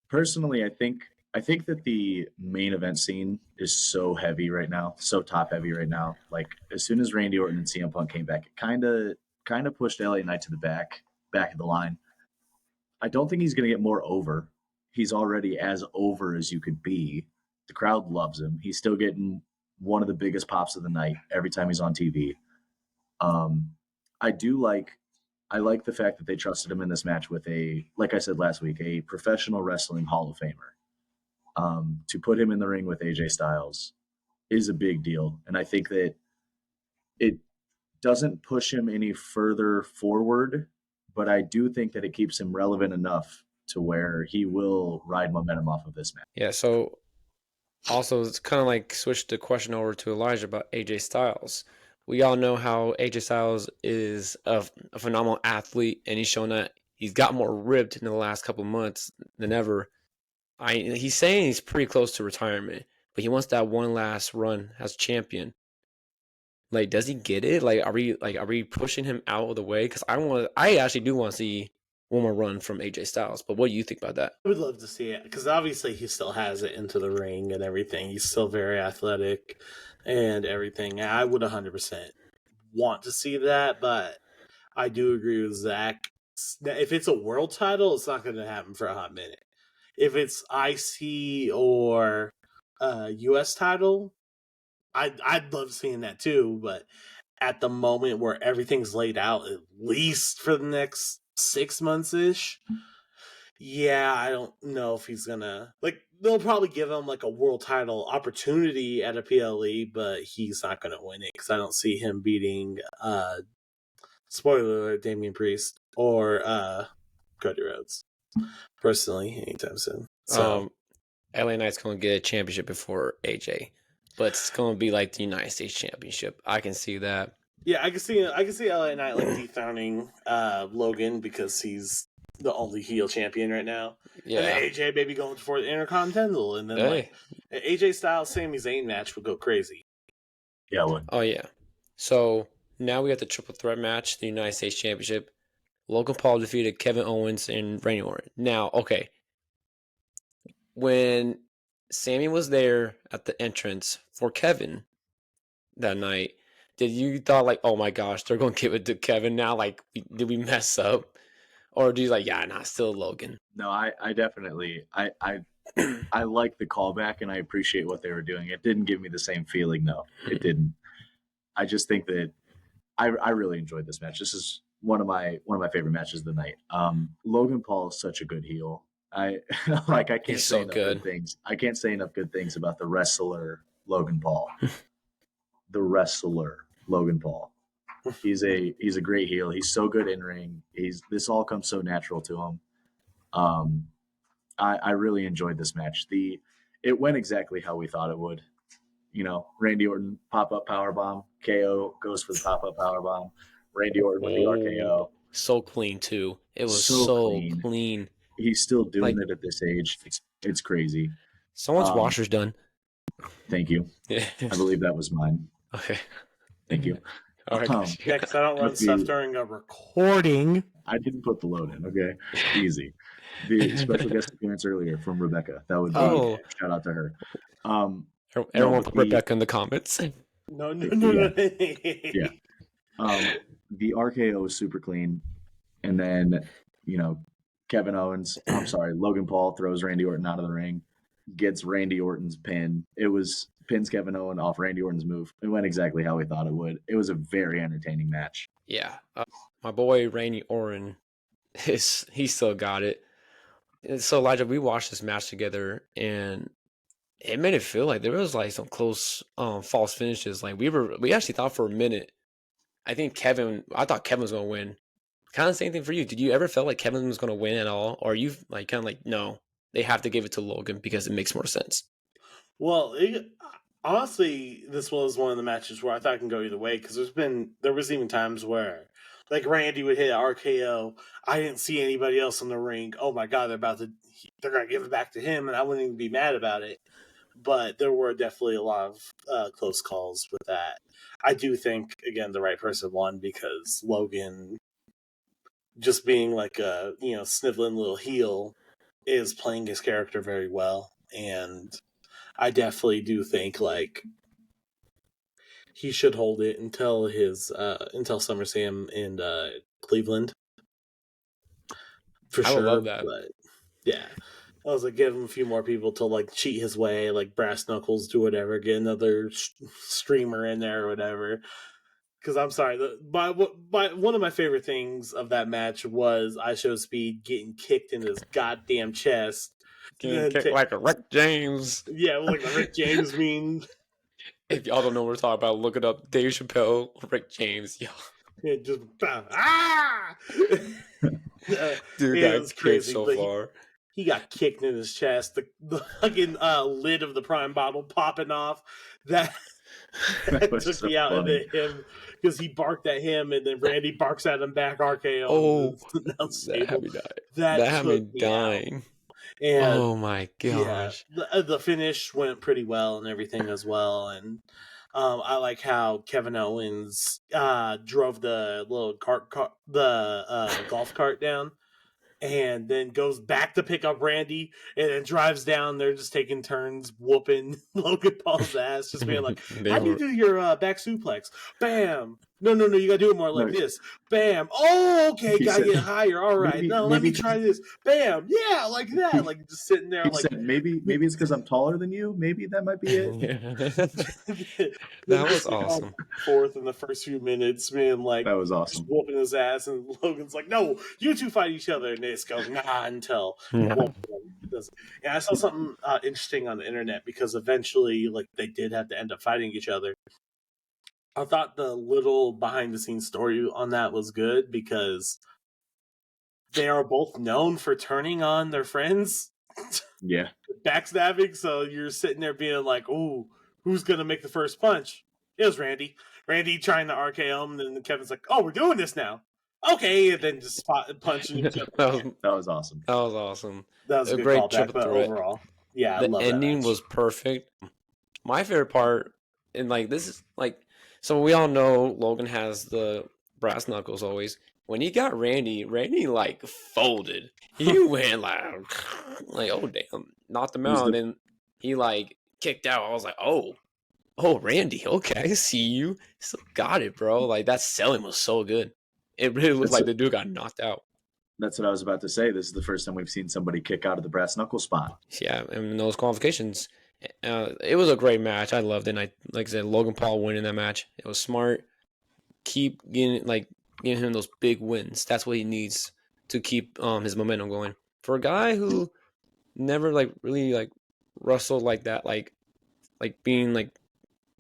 Personally, I think that the main event scene is so heavy right now, so top heavy right now. Like as soon as Randy Orton and CM Punk came back, it kind of pushed LA Knight to the back of the line. I don't think he's going to get more over. He's already as over as you could be. The crowd loves him. He's still getting one of the biggest pops of the night every time he's on TV. I like the fact that they trusted him in this match with like I said last week, a professional wrestling Hall of Famer. To put him in the ring with AJ Styles is a big deal. And I think that it doesn't push him any further forward, but I do think that it keeps him relevant enough to where he will ride momentum off of this match. Yeah, so also it's kind of like switch the question over to Elijah about AJ Styles. We all know how AJ Styles is a phenomenal athlete, and he's shown that he's got more ripped in the last couple of months than ever. He's saying he's pretty close to retirement, but he wants that one last run as champion. Like, does he get it? Like, are we pushing him out of the way? Because I actually do want to see one more run from AJ Styles. But what do you think about that? I would love to see it because obviously he still has it into the ring and everything. He's still very athletic and everything. I would 100% want to see that, but I do agree with Zach. If it's a world title, it's not going to happen for a hot minute. If it's IC or US title, I'd love seeing that too. But at the moment where everything's laid out, at least for the next 6 months ish, yeah, I don't know if he's gonna they'll probably give him like a world title opportunity at a PLE, but he's not gonna win it because I don't see him beating spoiler alert, Damian Priest or Cody Rhodes personally anytime soon. So LA Knight's gonna get a championship before AJ, but it's gonna be like the United States Championship. I can see that. Yeah, I can see LA Knight like dethroning Logan because he's the only heel champion right now. Yeah. And then AJ maybe going for the Intercontinental, and then like an AJ Styles Sami Zayn match would go crazy. Yeah, it would. Oh yeah. So now we got the triple threat match, the United States Championship. Logan Paul defeated Kevin Owens and Randy Orton. Now, okay, when Sammy was there at the entrance for Kevin that night, did you thought like, oh my gosh, they're going to give it to Kevin now? Like, did we mess up? Or do you like, yeah, nah, still Logan? No, I definitely, I like the callback and I appreciate what they were doing. It didn't give me the same feeling, though. It didn't. I just think that I really enjoyed this match. This is one of my favorite matches of the night. Logan Paul is such a good heel. I can't He's say so enough good. good things. I can't say enough good things about the wrestler Logan Paul. The wrestler Logan Paul. He's a great heel. He's so good in ring. This all comes so natural to him. I really enjoyed this match. It went exactly how we thought it would. Randy Orton pop up power bomb, KO goes for the pop up power bomb. Randy Orton with the Oh, RKO, so clean too. It was so so clean. clean. He's still doing Like it at this age. It's crazy. someone's Um, washer's done. thank you. Yeah. I believe that was mine. Okay. Thank you. All right, Um, Yeah, because I don't run but stuff during a recording. I didn't put the load in. Okay, easy. The special guest appearance earlier from Rebecca. That would be Oh, shout out to her. No, everyone but put Rebecca in the comments. No. yeah. The RKO is super clean, and then Kevin Owens. I'm sorry, Logan Paul throws Randy Orton out of the ring, gets Randy Orton's pin. It was pins Kevin Owens off Randy Orton's move. It went exactly how we thought it would. It was a very entertaining match. Yeah, my boy Randy Orton, he still got it. And so Elijah, we watched this match together, and it made it feel like there was like some close false finishes. Like we actually thought for a minute. I thought Kevin was gonna win. Kind of the same thing for you. Did you ever feel like Kevin was gonna win at all, or are you like kind of like no, they have to give it to Logan because it makes more sense? Well, honestly, this was one of the matches where I thought it can go either way because there was even times where like Randy would hit an RKO. I didn't see anybody else in the ring. Oh my god, they're gonna give it back to him, and I wouldn't even be mad about it. But there were definitely a lot of close calls with that. I do think again the right person won because Logan, just being like a sniveling little heel, is playing his character very well, and I definitely do think like he should hold it until SummerSlam in Cleveland for I would sure. love that. But yeah, I was like, give him a few more people to like cheat his way, like Brass Knuckles, do whatever, get another streamer in there or whatever. Because I'm sorry, one of my favorite things of that match was I Show Speed getting kicked in his goddamn chest. Getting kicked like a Rick James. Yeah, like the Rick James meme. If y'all don't know what we're talking about, look it up. Dave Chappelle, Rick James. Yo. Yeah, just ah! Dude it got was kicked crazy. so But far. he got kicked in his chest. The fucking lid of the prime bottle popping off. That was took so me out. And funny. then him, because he barked at him, and then Randy barks at him back. RKO. Oh, Announce that table. had me dying. That had me took me dying. out. And Oh my gosh. yeah, the finish went pretty well and everything as well. And I like how Kevin Owens drove the little golf cart down, and then goes back to pick up Randy, and then drives down. They're just taking turns whooping Logan Paul's ass, just being like, "How do you do your back suplex? Bam! No, you gotta do it more like this. Bam! Oh, okay, He gotta said- get higher. All right, maybe- now let me maybe- try this. Bam! Yeah, like that. Like just sitting there, He like said, maybe it's because I'm taller than you. Maybe that might be it. That was awesome. Forth in the first few minutes, being like, That was just awesome. whooping his ass, and Logan's like, "No, you two fight each other," and they just go, "Nah," until Yeah. one of them does. Yeah, I saw something interesting on the internet because eventually, like, they did have to end up fighting each other. I thought the little behind the scenes story on that was good because they are both known for turning on their friends, Yeah. backstabbing. So you're sitting there being like, "Ooh, who's gonna make the first punch?" It was Randy. Randy trying to RKO him, and then Kevin's like, "Oh, we're doing this now." Okay, and then just punching each other. That was awesome. That was awesome. That was a good great callback, triple but threat. overall, yeah, I The love ending that match. was perfect. My favorite part, and like this is like, so we all know Logan has the brass knuckles always. When he got Randy like folded. He went like oh damn, knocked him out, and then he like kicked out. I was like, oh, Randy, okay, I see you. Still got it, bro. Like that selling was so good. It really looked like the dude got knocked out. That's what I was about to say. This is the first time we've seen somebody kick out of the brass knuckle spot. Yeah, and in those qualifications, it was a great match. I loved it. And like I said, Logan Paul winning that match. It was smart. Keep getting him those big wins. That's what he needs to keep his momentum going. For a guy who never really wrestled like that, like being like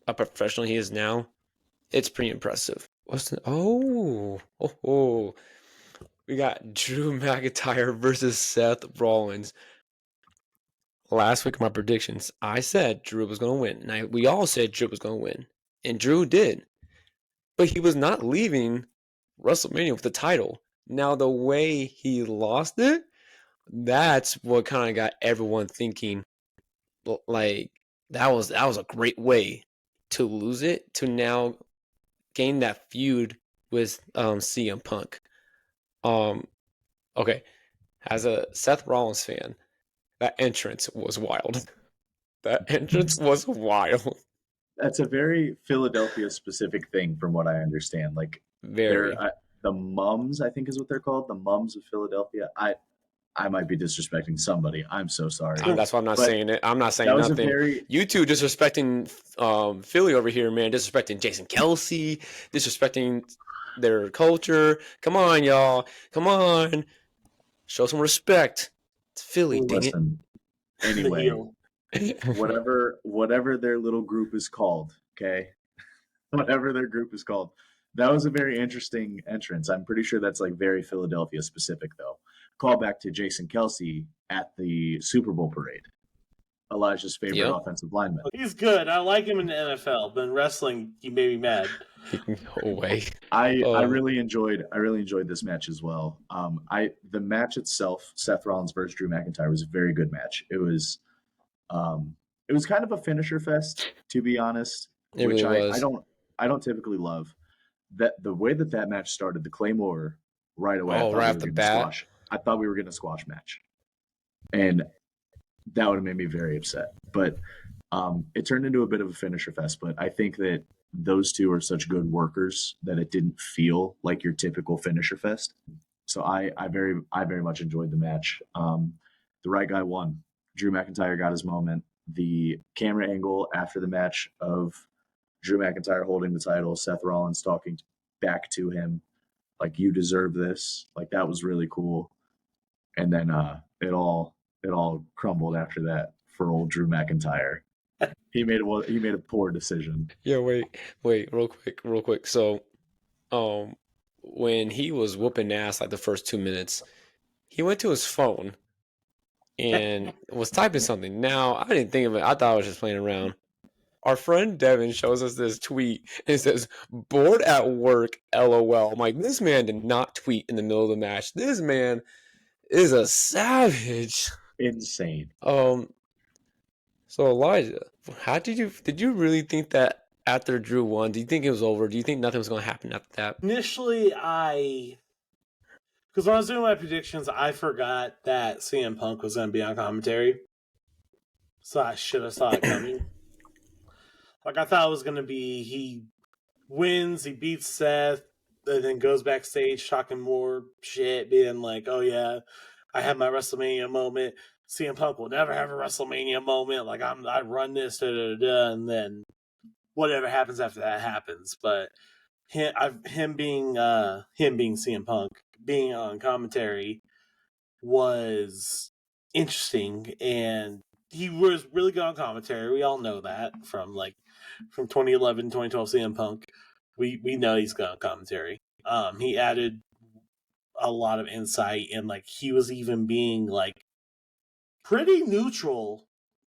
a professional he is now, it's pretty impressive. We got Drew McIntyre versus Seth Rollins. last week, my predictions, I said Drew was going to win. And we all said Drew was going to win. And Drew did. But he was not leaving WrestleMania with the title. Now, the way he lost it, that's what kind of got everyone thinking, like, that was a great way to lose it, to now gain that feud with CM Punk. Okay, as a Seth Rollins fan, that entrance was wild. That entrance was wild. That's a very Philadelphia specific thing, from what I understand. Like they're Very. the Mums, I think is what they're called, the Mums of Philadelphia. I might be disrespecting somebody. I'm so sorry. That's why I'm not But saying it. I'm not saying that was a nothing. very You two disrespecting Philly over here, man. Disrespecting Jason Kelsey. Disrespecting their culture. Come on, y'all. Come on. Show some respect. It's Philly, dang it. listen. The Anyway, heel. whatever their little group is called, okay? Whatever their group is called. That was a very interesting entrance. I'm pretty sure that's like very Philadelphia specific though. Call back to Jason Kelsey at the Super Bowl parade. Elijah's favorite Yep. offensive lineman. He's good. I like him in the NFL, but in wrestling, he made me mad. No way. I really enjoyed this match as well. The match itself, Seth Rollins versus Drew McIntyre, was a very good match. It was kind of a finisher fest, to be honest, It which really I was. don't typically love. That the way that match started, the Claymore right away. Oh, right off the bat. I thought we were getting a squash match, and that would have made me very upset. But it turned into a bit of a finisher fest. But I think that those two are such good workers that it didn't feel like your typical finisher fest. So I very much enjoyed the match. The right guy won. Drew McIntyre got his moment. The camera angle after the match of Drew McIntyre holding the title, Seth Rollins talking back to him, like, you deserve this. Like, that was really cool. And then it all crumbled after that for old Drew McIntyre. He made a poor decision. Yeah, wait, real quick. So, when he was whooping ass like the first 2 minutes, he went to his phone and was typing something. Now, I didn't think of it. I thought I was just playing around. Our friend Devin shows us this tweet and it says, "Bored at work, LOL." I'm like, this man did not tweet in the middle of the match. This man is a savage. Insane. So Elijah, how did you really think that after Drew won? Do you think it was over? Do you think nothing was going to happen after that? Initially, because when I was doing my predictions, I forgot that CM Punk was going to be on commentary. So I should have saw it coming. Like, I thought it was going to be he wins, he beats Seth, and then goes backstage talking more shit, being like, oh yeah, I had my WrestleMania moment. CM Punk will never have a WrestleMania moment. Like, I run this, and then whatever happens after that happens. But him being CM Punk, being on commentary was interesting, and he was really good on commentary. We all know that from 2011, 2012 CM Punk. We know he's good on commentary. He added a lot of insight, and like he was even being like pretty neutral,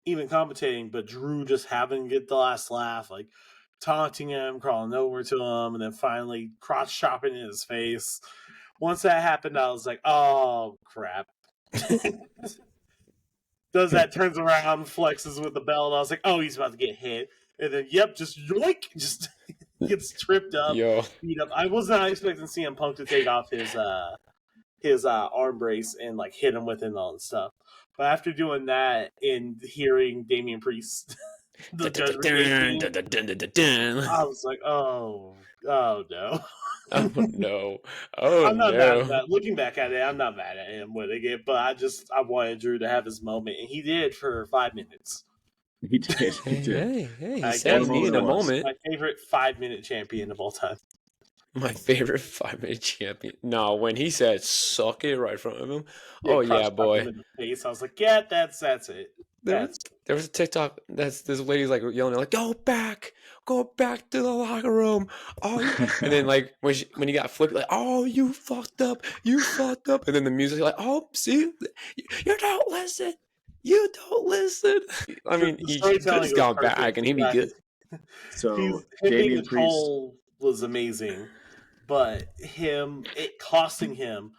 even commentating, but Drew just having to get the last laugh, like taunting him, crawling over to him, and then finally crotch chopping in his face. Once that happened, I was like, oh crap. Does that, turns around, flexes with the belt. I was like, oh, he's about to get hit. And then, yep, just yoink, just gets tripped up, Yo, beat up. I was not expecting CM Punk to take off his arm brace and like hit him with it and all that stuff. But after doing that and hearing Damian Priest, the Judgment Day theme, I was like, oh no. oh no, oh I'm not mad no. at that. Looking back at it, I'm not mad at him winning it, but I wanted Drew to have his moment, and he did for 5 minutes. He did. He did. Hey, he I said he guess needed it a was. moment. My favorite 5-minute champion of all time. My favorite 5-minute champion. No, when he said "suck it" right in front of him. Yeah, Oh yeah, crotch chopped him boy. in the face. I was like, yeah, that's it. There was a TikTok that's this lady's like yelling like, go back to the locker room. Oh, and then like when he got flipped, like, oh, you fucked up, and then the music like, oh, see, you don't listen. You don't listen. I mean, The he could storytelling have was gone back perfect. and he'd be good. So Him being Damian a Priest, troll was amazing, but it costing him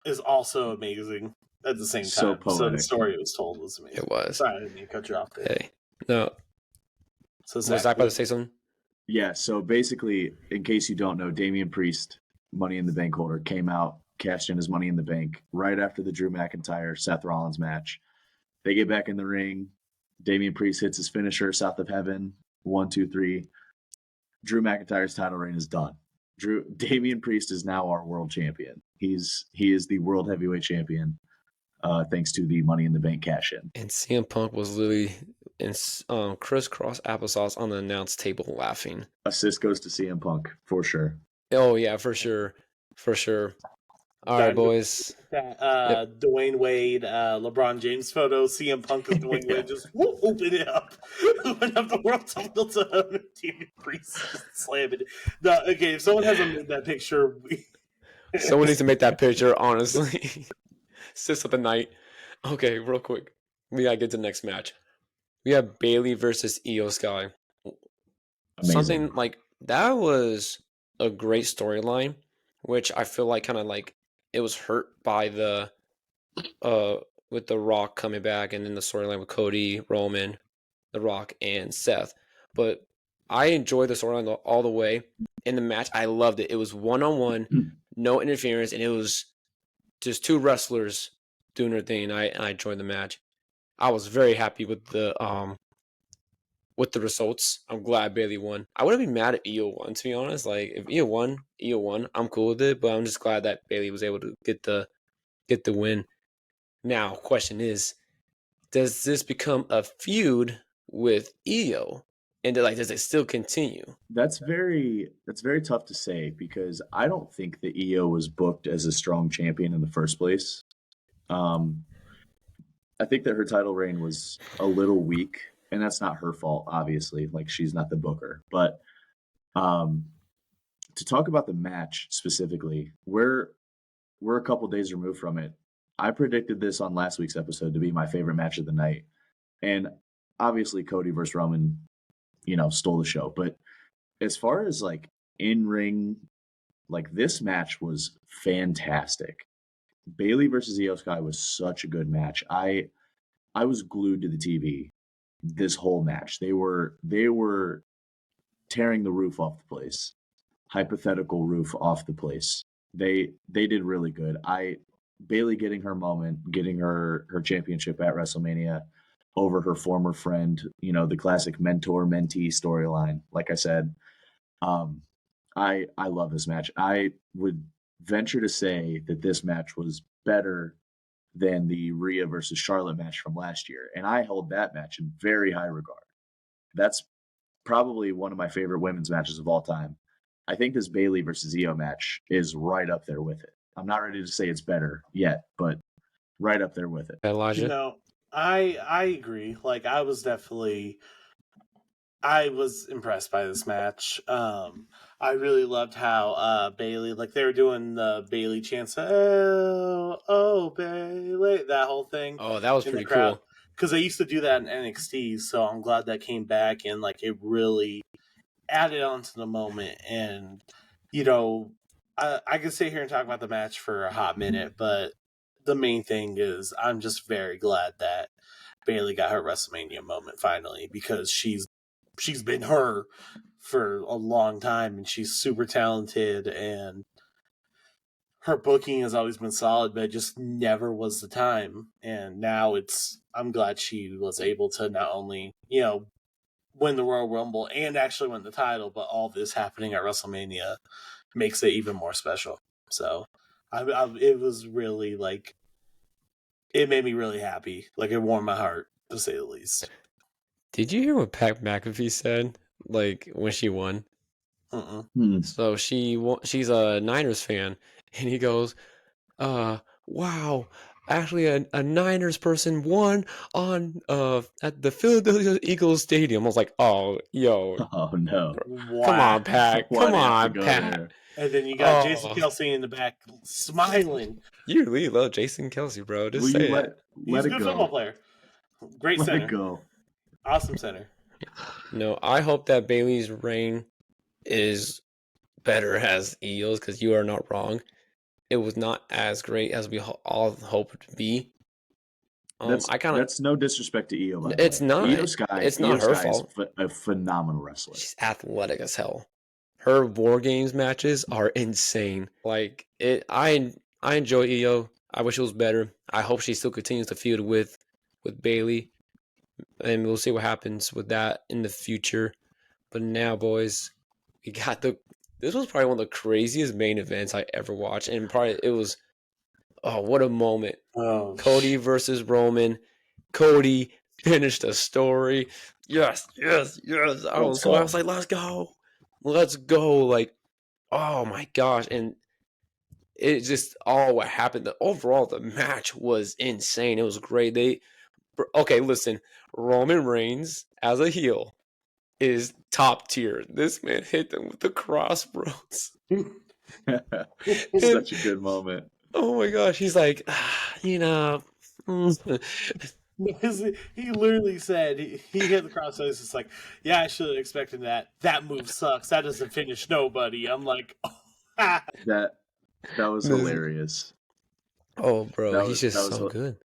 is also amazing at the same so time. So the poetic. story it was told was amazing. It was. Sorry, I didn't mean to cut you off there. Hey, no. So Was Zach, Zach about to say something? Yeah, so basically, in case you don't know, Damian Priest, Money in the Bank holder, came out, cashed in his Money in the Bank right after the Drew McIntyre Seth Rollins match. They get back in the ring. Damian Priest hits his finisher, South of Heaven, 1, 2, 3. Drew McIntyre's title reign is done. Damian Priest is now our world champion. He is the world heavyweight champion, thanks to the Money in the Bank cash in. And CM Punk was literally in crisscross applesauce on the announce table laughing. Assist goes to CM Punk for sure. Oh yeah, for sure. All right, boys. Dwayne Wade, LeBron James photo, CM Punk as Dwayne Wade just open it up. Open up the world title to him. Damian Priest just slamming it. Okay, if someone hasn't made that picture, Someone needs to make that picture, honestly. Sis of the night. Okay, real quick. We gotta get to the next match. We have Bailey versus Io Sky. Amazing. Something like that was a great storyline, which I feel like kind of like it was hurt by the with The Rock coming back and then the storyline with Cody, Roman, The Rock, and Seth. But I enjoyed the storyline all the way. In the match, I loved it. It was 1-on-1, no interference, and it was just two wrestlers doing their thing. And I enjoyed the match. I was very happy with the results. I'm glad Bailey won. I wouldn't be mad if Io won, to be honest. Like if Io won. I'm cool with it. But I'm just glad that Bailey was able to get the win. Now, question is, does this become a feud with Io? And does it still continue? That's very tough to say because I don't think that Io was booked as a strong champion in the first place. I think that her title reign was a little weak, and that's not her fault, obviously. Like she's not the booker. But to talk about the match specifically, we're a couple days removed from it. I predicted this on last week's episode to be my favorite match of the night. And obviously Cody versus Roman, stole the show. But as far as like in-ring, like this match was fantastic. Bailey versus Io Sky was such a good match. I was glued to the TV this whole match. They were tearing the roof off the place. Hypothetical roof off the place. They did really good. Bailey getting her moment, getting her championship at WrestleMania over her former friend, the classic mentor-mentee storyline. Like I said, I love this match. I would venture to say that this match was better than the Rhea versus Charlotte match from last year, and I hold that match in very high regard. That's probably one of my favorite women's matches of all time. I think this Bailey versus Io match is right up there with it. I'm not ready to say it's better yet, but right up there with it. Elijah? I agree. Like I was impressed by this match. I really loved how Bailey, like they were doing the Bailey chants, oh Bailey, that whole thing. Oh, that was pretty cool. Because they used to do that in NXT, so I'm glad that came back and like it really added on to the moment. And I could sit here and talk about the match for a hot minute, but the main thing is I'm just very glad that Bailey got her WrestleMania moment finally, because she's been her for a long time and she's super talented and her booking has always been solid, but it just never was the time. And now I'm glad she was able to not only, win the Royal Rumble and actually win the title, but all this happening at WrestleMania makes it even more special. So it was really like, it made me really happy. Like it warmed my heart, to say the least. Did you hear what Pat McAfee said? Like when she won? So she's a Niners fan, and he goes, wow, actually a Niners person won on at the Philadelphia Eagles stadium. I was like, oh yo, oh no, come on Pat, come on Pat. There? And then you got Jason Kelce in the back smiling. You really love Jason Kelce, bro. Just Will say you it. He's a good football player. Great Let center. it go. Awesome center. No, I hope that Bailey's reign is better as Eos because you are not wrong. It was not as great as we all hoped it to be. I kind of. That's no disrespect to Io, by the It's way. not. It's not Io her Sky is fault. a phenomenal wrestler. She's athletic as hell. Her War Games matches are insane. Like it, I enjoy Io. I wish it was better. I hope she still continues to feud with Bailey, and we'll see what happens with that in the future. But now, boys, we got the. This was probably one of the craziest main events I ever watched, and probably it was. Oh, what a moment! Oh, Cody versus Roman. Cody finished the story. Yes, yes, yes. I was like, let's go. Let's go. Like, oh my gosh. And it just all what happened. Overall, the match was insane. It was great. Okay, listen, Roman Reigns as a heel is top tier. This man hit them with the crossroads. Such a good moment. Oh my gosh, he's like, you know. because he literally said he hit the crossroads. It's like, yeah, I should have expected that. That move sucks. That doesn't finish nobody. I'm like, that was hilarious. Oh, bro, he's just so good.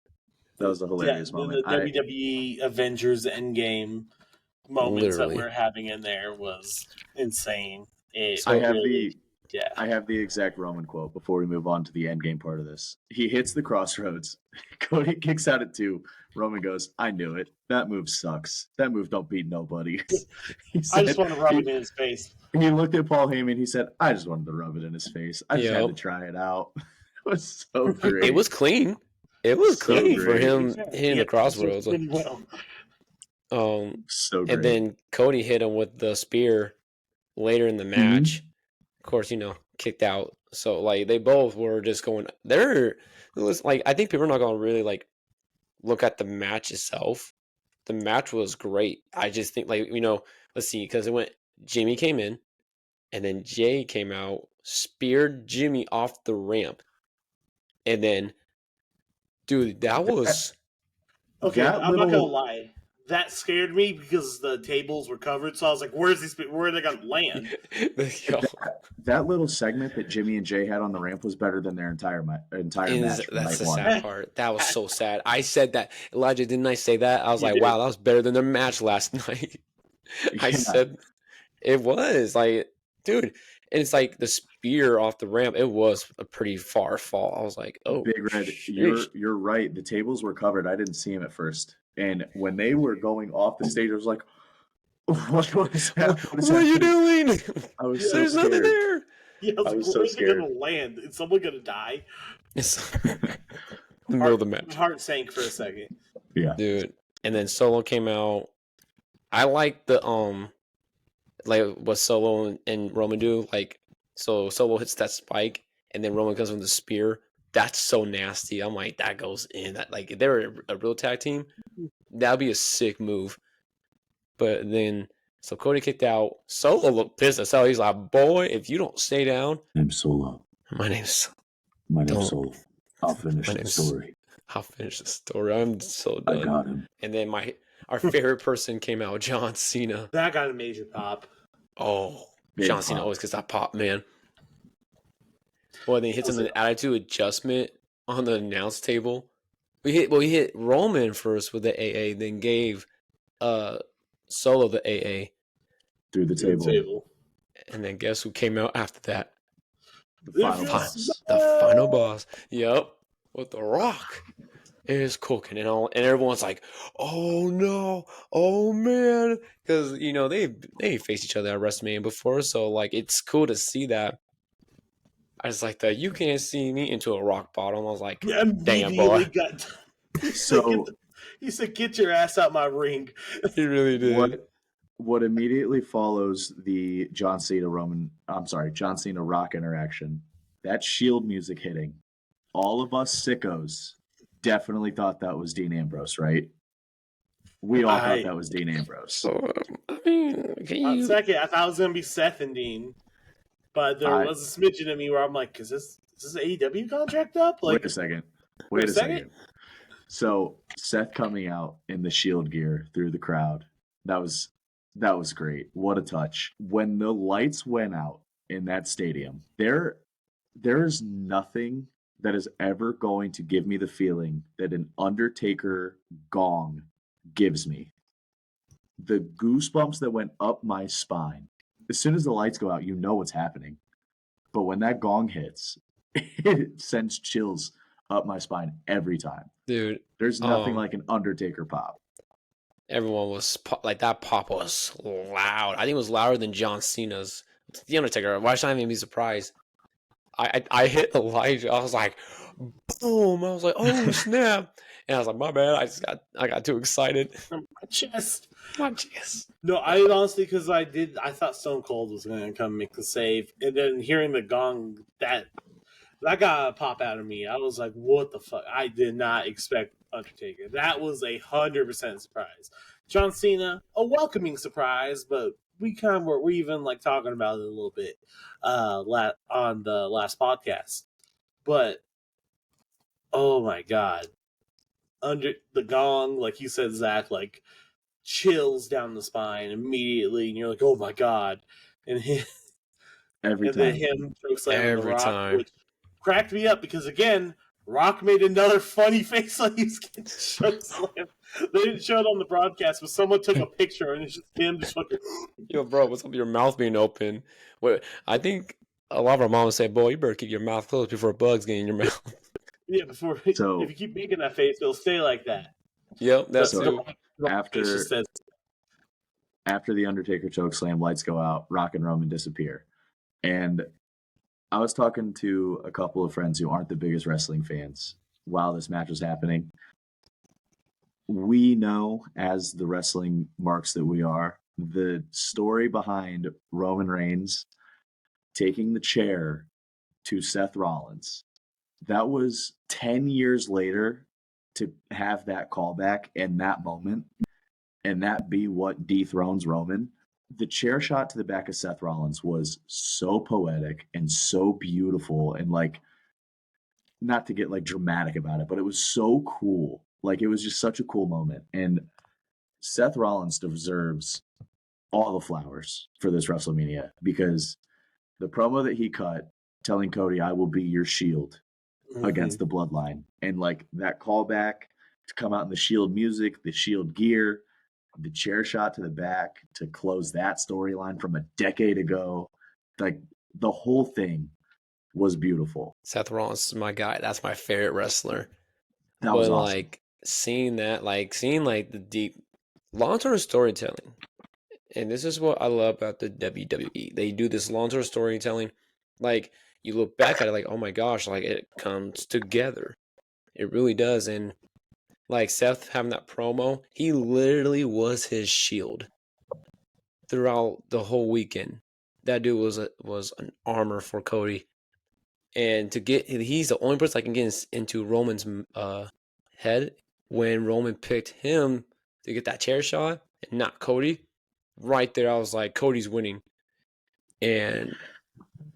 That was a hilarious moment. The WWE Avengers Endgame moments that we're having in there was insane. I have the exact Roman quote before we move on to the Endgame part of this. He hits the crossroads. Cody kicks out at 2. Roman goes, I knew it. That move sucks. That move don't beat nobody. I just want to rub it in his face. He looked at Paul Heyman. He said, I just wanted to rub it in his face. I just had to try it out. It was so great. It was clean. It was so clean for him hitting the crossroads. Really well. So great. And then Cody hit him with the spear later in the match. Of course, kicked out. So like they both were just going there. It was like I think people are not gonna really like look at the match itself. The match was great. I just think let's see, because it went Jimmy came in and then Jay came out, speared Jimmy off the ramp. And then dude, that was okay. I'm not gonna lie. That scared me because the tables were covered. So I was like, "Where are they gonna land?" that little segment that Jimmy and Jay had on the ramp was better than their entire match. That's the sad part. That was so sad. I said that, Elijah. Didn't I say that? I was like, "Wow, that was better than their match last night." I said it was like, dude. And it's like the spear off the ramp. It was a pretty far fall. I was like, "Oh, Big Red, you're right. The tables were covered. I didn't see him at first, and when they were going off the stage, I was like, "What is that? What are you doing? I was so There's scared. nothing there." Yeah, I was like, where's it gonna land? Is someone gonna die? It's the middle of the match. My heart sank for a second. Yeah, dude. And then Solo came out. I like the like what Solo and Roman do. Like, so Solo hits that spike, and then Roman comes with the spear. That's so nasty. I'm like, that goes in. That like, if they were a real tag team, that'd be a sick move. But then, so Cody kicked out. Solo looked pissed as hell. He's like, boy, if you don't stay down. I'm Solo. My name's Solo. I'll finish the story. I'll finish the story. I'm so done. I got him. And then our favorite person came out, John Cena. That got a major pop. Oh, John Cena always gets that pop, man. Well, then he hits him an attitude adjustment on the announce table. He hit Roman first with the AA, then gave Solo the AA. Through the table. And then guess who came out after that? The final boss. The final boss. Yep. With The Rock. It is cooking and all, and everyone's like, "Oh no, oh man," because they faced each other at WrestleMania before, so like it's cool to see that. I was like, "You can't see me" into a rock bottom. I was like, "Damn, boy!" He said, "Get your ass out my ring." He really did. What immediately follows the John Cena Rock interaction? That Shield music hitting. All of us sickos definitely thought that was Dean Ambrose, right? We all thought that was Dean Ambrose. I mean, on second, I thought it was going to be Seth and Dean, but there was a smidgen of me where I'm like, "Is this AEW contract up?" Like, wait a second. So Seth coming out in the Shield gear through the crowd, that was great. What a touch. When the lights went out in that stadium, there's nothing that is ever going to give me the feeling that an Undertaker gong gives me. The goosebumps that went up my spine. As soon as the lights go out, you know what's happening. But when that gong hits, it sends chills up my spine every time. Dude, There's nothing like an Undertaker pop. everyone was like, that pop was loud. I think it was louder than John Cena's. The Undertaker. Why should I even be surprised? I hit the light. I was like, boom! I was like, oh snap! And I was like, my bad. I got too excited. My chest. My chest. No, I honestly, because I thought Stone Cold was going to come make the save, and then hearing the gong, that got a pop out of me. I was like, what the fuck? I did not expect Undertaker. That was 100% surprise. John Cena, a welcoming surprise, but we were even like talking about it a little bit on the last podcast. But oh my god, under the gong, like you said, Zach, like chills down the spine immediately, and you're like, oh my god, and then him choke slamming the Rock, time. which cracked me up because again, Rock made another funny face like he was getting choke slammed. They didn't show it on the broadcast, but someone took a picture and it's just him just fucking. Yo, bro, what's up with your mouth being open? Wait, I think a lot of our moms say, boy, you better keep your mouth closed before bugs get in your mouth. Yeah, So, if you keep making that face, it'll stay like that. Yep, that's so too. after the Undertaker choke slam, lights go out, Rock and Roman disappear. And I was talking to a couple of friends who aren't the biggest wrestling fans while this match was happening. We know, as the wrestling marks that we are, the story behind Roman Reigns taking the chair to Seth Rollins. That was 10 years later to have that callback in that moment and that be what dethrones Roman. The chair shot to the back of Seth Rollins was so poetic and so beautiful, and like, not to get like dramatic about it, but it was so cool. Like, it was just such a cool moment. And Seth Rollins deserves all the flowers for this WrestleMania, because the promo that he cut telling Cody, I will be your shield against the bloodline, and like that callback to come out in the Shield music, the Shield gear, the chair shot to the back to close that storyline from a decade ago, like the whole thing was beautiful. Seth Rollins is my guy. That's my favorite wrestler. That was awesome. Like seeing the deep long-term storytelling. And this is what I love about the WWE. They do this long-term storytelling. Like, you look back at it like, oh my gosh, like it comes together. It really does. And like Seth having that promo, he literally was his shield throughout the whole weekend. That dude was an armor for Cody. And he's the only person that can get into Roman's head when Roman picked him to get that chair shot and not Cody. Right there, I was like, Cody's winning. And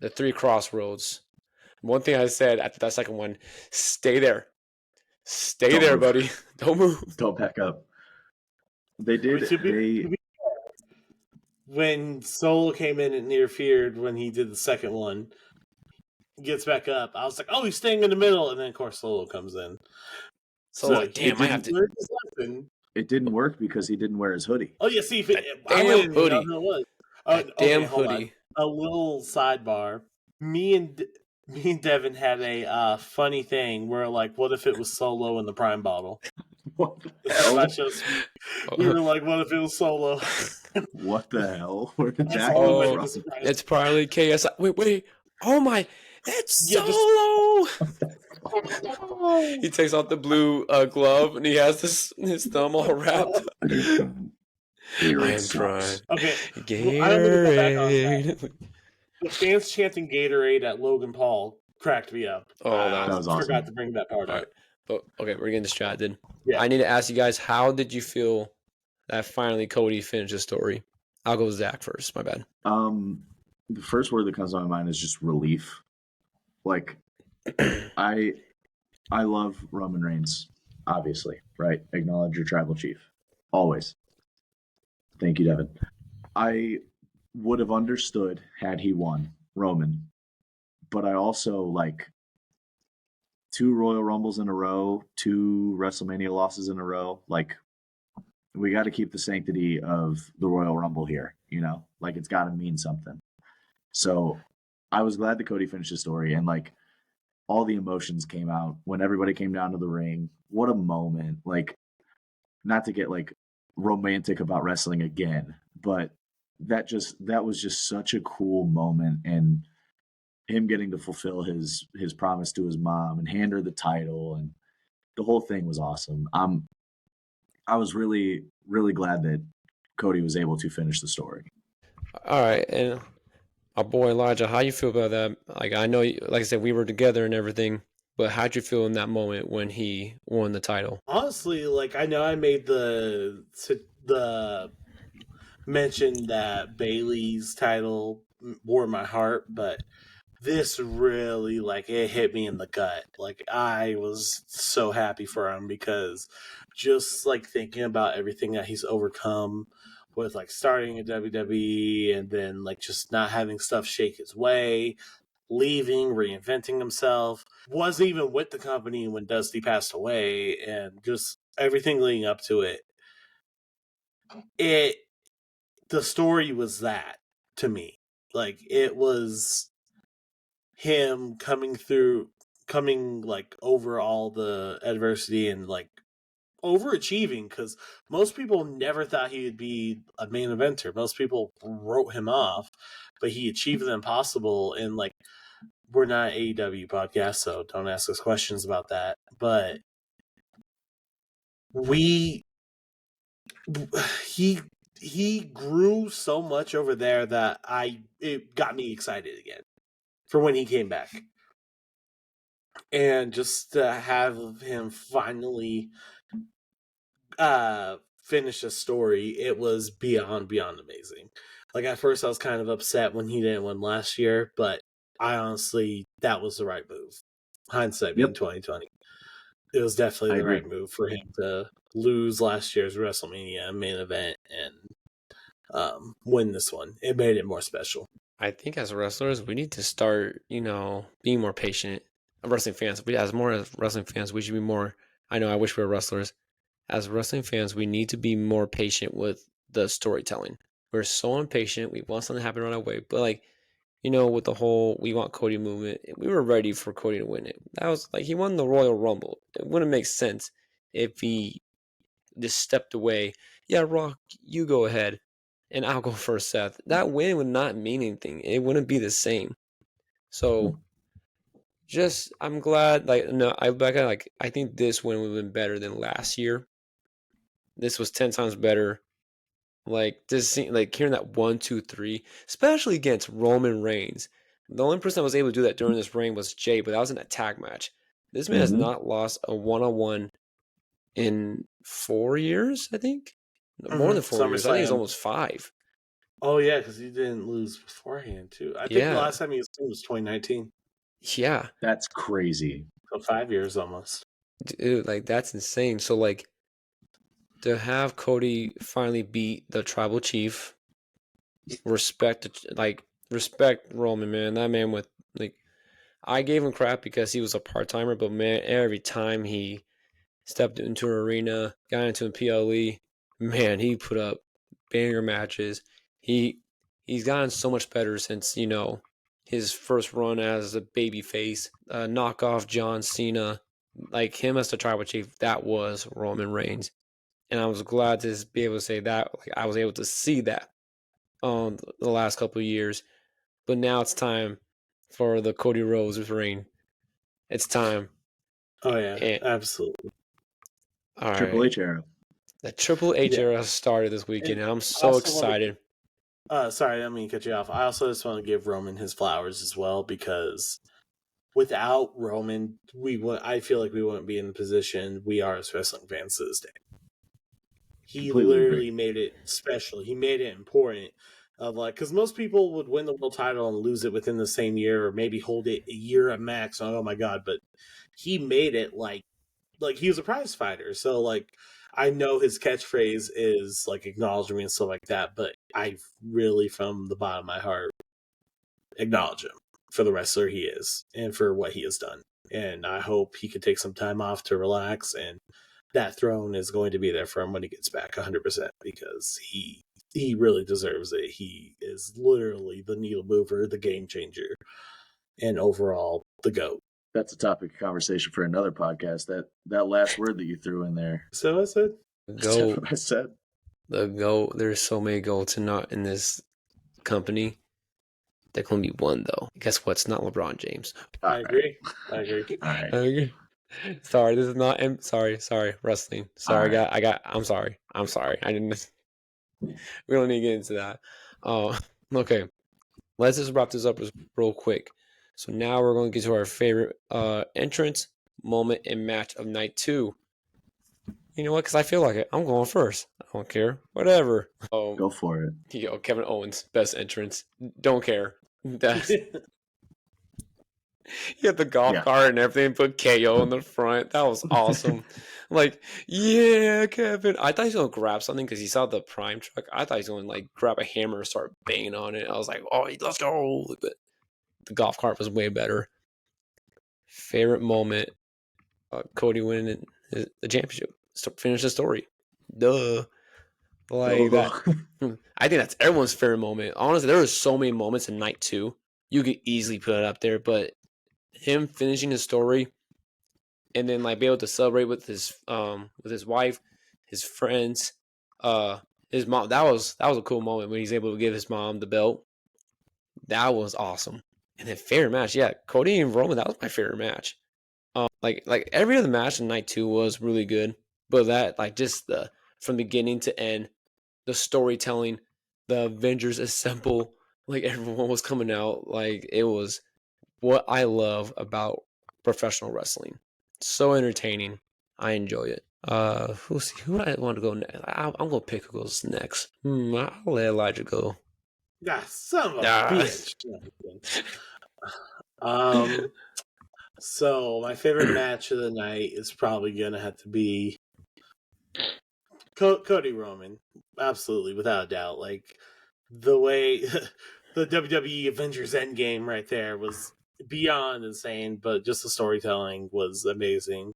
the 3 crossroads. One thing I said after that second one, stay there. Don't move, buddy. Don't move. Don't back up. They did. When Solo came in and interfered when he did the second one, gets back up. I was like, oh, he's staying in the middle. And then, of course, Solo comes in. So like, damn, I have to. It didn't work because he didn't wear his hoodie. Oh, yeah, see, damn hoodie. Damn hoodie. A little sidebar. Me and Devin had a funny thing where, like, what if it was Solo in the Prime bottle? What the hell? We were like, what if it was Solo? What the hell? Where did that come from? It's probably KSI. Wait. Oh my, it's Solo! He takes off the blue glove and he has his thumb all wrapped. Gatorade. Okay. Gatorade. The fans chanting Gatorade at Logan Paul cracked me up. Oh, that was awesome. I forgot to bring that part up. But okay, we're getting distracted. Yeah. I need to ask you guys, how did you feel that finally Cody finished his story? I'll go with Zach first. My bad. The first word that comes to my mind is just relief. Like, I love Roman Reigns. obviously, right? Acknowledge your tribal chief. Always. Thank you, Devin. I would have understood had he won, Roman, but I also like 2 Royal Rumbles in a row, 2 WrestleMania losses in a row. Like, we got to keep the sanctity of the Royal Rumble here, Like, it's got to mean something. So I was glad that Cody finished his story, and like all the emotions came out when everybody came down to the ring. What a moment. Like, not to get like romantic about wrestling again, but that was just such a cool moment, and him getting to fulfill his promise to his mom and hand her the title, and the whole thing was awesome. I was really really glad that Cody was able to finish the story. All right, and our boy Elijah, how you feel about that? Like I know, like I said, we were together and everything, but how'd you feel in that moment when he won the title? Honestly, like I know I made the mention that Bailey's title warmed my heart, but this really like it hit me in the gut. Like I was so happy for him because just like thinking about everything that he's overcome with like starting at WWE and then like just not having stuff shake his way, leaving, reinventing himself, wasn't even with the company when Dusty passed away, and just everything leading up to it. The story was that to me. Like it was him coming like over all the adversity and like overachieving, because most people never thought he would be a main eventer. Most people wrote him off, but he achieved the impossible. And like, we're not an AEW podcast, so don't ask us questions about that. But we he grew so much over there that it got me excited again for when he came back. And just to have him finally finish a story, it was beyond amazing. Like at first I was kind of upset when he didn't win last year, but I honestly, that was the right move. Hindsight being Yep, 2020. It was definitely I the agree. right move for him to lose last year's WrestleMania main event and win this one. It made it more special. I think as wrestlers, we need to start, being more patient. Wrestling fans, as more as wrestling fans, we should be more. I know, I wish we were wrestlers. As wrestling fans, we need to be more patient with the storytelling. We're so impatient. We want something to happen right away. But like, with the whole we want Cody movement, we were ready for Cody to win it. That was like he won the Royal Rumble. It wouldn't make sense if he just stepped away. Yeah, Rock, you go ahead, and I'll go first, Seth. That win would not mean anything. It wouldn't be the same. So just I'm glad. Like no, I think this win would have been better than last year. This was 10 times better. Like just seeing, like hearing that 1, 2, 3, especially against Roman Reigns. The only person that was able to do that during this reign was Jay, but that was an attack match. This man has Mm-hmm. not lost a one-on-one in 4 years, I think. More than 4 years. I think it's SummerSlam. almost 5. Oh yeah, because he didn't lose beforehand too. I think the Yeah. last time he was 2019. Yeah. That's crazy. So 5 years almost. Dude, like that's insane. So like to have Cody finally beat the tribal chief, respect Roman, man. That man with like I gave him crap because he was a part timer, but man, every time he stepped into an arena, got into a PLE, man, he put up banger matches. He's gotten so much better since his first run as a baby face, knockoff John Cena, like him as the tribal chief. That was Roman Reigns, and I was glad to be able to say that. Like I was able to see that on the last couple of years, but now it's time for the Cody Rhodes reign. It's time. Oh yeah, And, absolutely. all Triple right. H era. The Triple H Yeah. era started this weekend, And and I'm I so also want excited. sorry, I don't mean to cut you off. I also just want to give Roman his flowers as well, because without Roman, I feel like we wouldn't be in the position we are as wrestling fans to this day. He Completely agree. literally made it special. He made it important. Of like, because most people would win the world title and lose it within the same year, or maybe hold it a year at max. Oh my god! But he made it like like he was a prize fighter, so like I know his catchphrase is like acknowledge me and stuff like that, but I really, from the bottom of my heart, acknowledge him for the wrestler he is and for what he has done. And I hope he can take some time off to relax, and that throne is going to be there for him when he gets back 100% because he really deserves it. He is literally the needle mover, the game changer, and overall the GOAT. That's a topic of conversation for another podcast. That last word that you threw in there. So I said, That's Goat. what I said. The GOAT. There's so many GOATs and not in this company. There can only be one though. Guess what? It's not LeBron James. All I right. agree. I agree. All right. Okay. Sorry, this is not. Sorry, wrestling. Sorry, All right. I'm sorry. I didn't. We don't need to get into that. Okay. Let's just wrap this up real quick. So now we're going to get to our favorite entrance, moment, and match of night 2. You know what? Because I feel like it. I'm going first. I don't care. Whatever. Go for it. Yo, Kevin Owens, best entrance. Don't care. That's he had the golf Yeah. cart and everything, put KO in the front. That was awesome. Like, yeah, Kevin. I thought he was going to grab something because he saw the prime truck. I thought he was going to like grab a hammer and start banging on it. I was like, oh, let's go. But the golf cart was way better. Favorite moment, Cody winning the championship. Finish the story. Duh. Like that. I think that's everyone's favorite moment. Honestly, there were so many moments in night 2. You could easily put it up there, but him finishing his story and then like be able to celebrate with his wife, his friends, his mom. That was a cool moment when he's able to give his mom the belt. That was awesome. And then favorite match, yeah, Cody and Roman. That was my favorite match. Like every other match in night 2 was really good, but that like just the from beginning to end, the storytelling, the Avengers assemble, like everyone was coming out, like it was what I love about professional wrestling. So entertaining. I enjoy it. Who do I want to go next? I'm gonna pick who goes next. I'll let Elijah go. Ah, son of a bitch. So my favorite match of the night is probably gonna have to be Cody Roman. Absolutely, without a doubt. Like the way the WWE Avengers Endgame right there was beyond insane, but just the storytelling was amazing.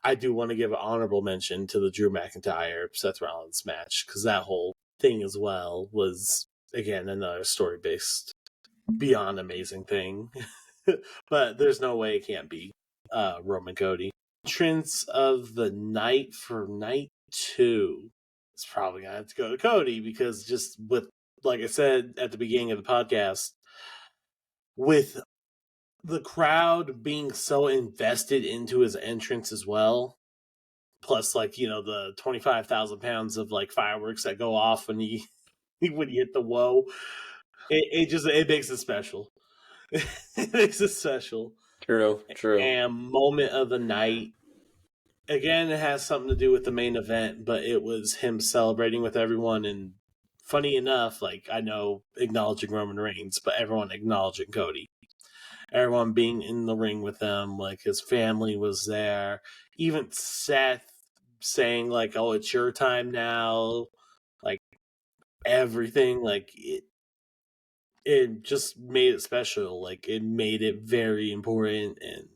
I do want to give an honorable mention to the Drew McIntyre Seth Rollins match because that whole thing as well was again another story based beyond amazing thing. But there's no way it can't be Roman Cody. Entrance of the night for night 2 is probably gonna have to go to Cody because just with like I said at the beginning of the podcast, with the crowd being so invested into his entrance as well, plus like you know the 25,000 pounds of like fireworks that go off when he when you hit the whoa, it makes it special. It makes it special. True. And moment of the night, again, it has something to do with the main event, but it was him celebrating with everyone. And funny enough, like I know acknowledging Roman Reigns, but everyone acknowledging Cody. Everyone being in the ring with him, like his family was there. Even Seth saying like, "Oh, it's your time now." Like everything, like it just made it special. Like it made it very important, and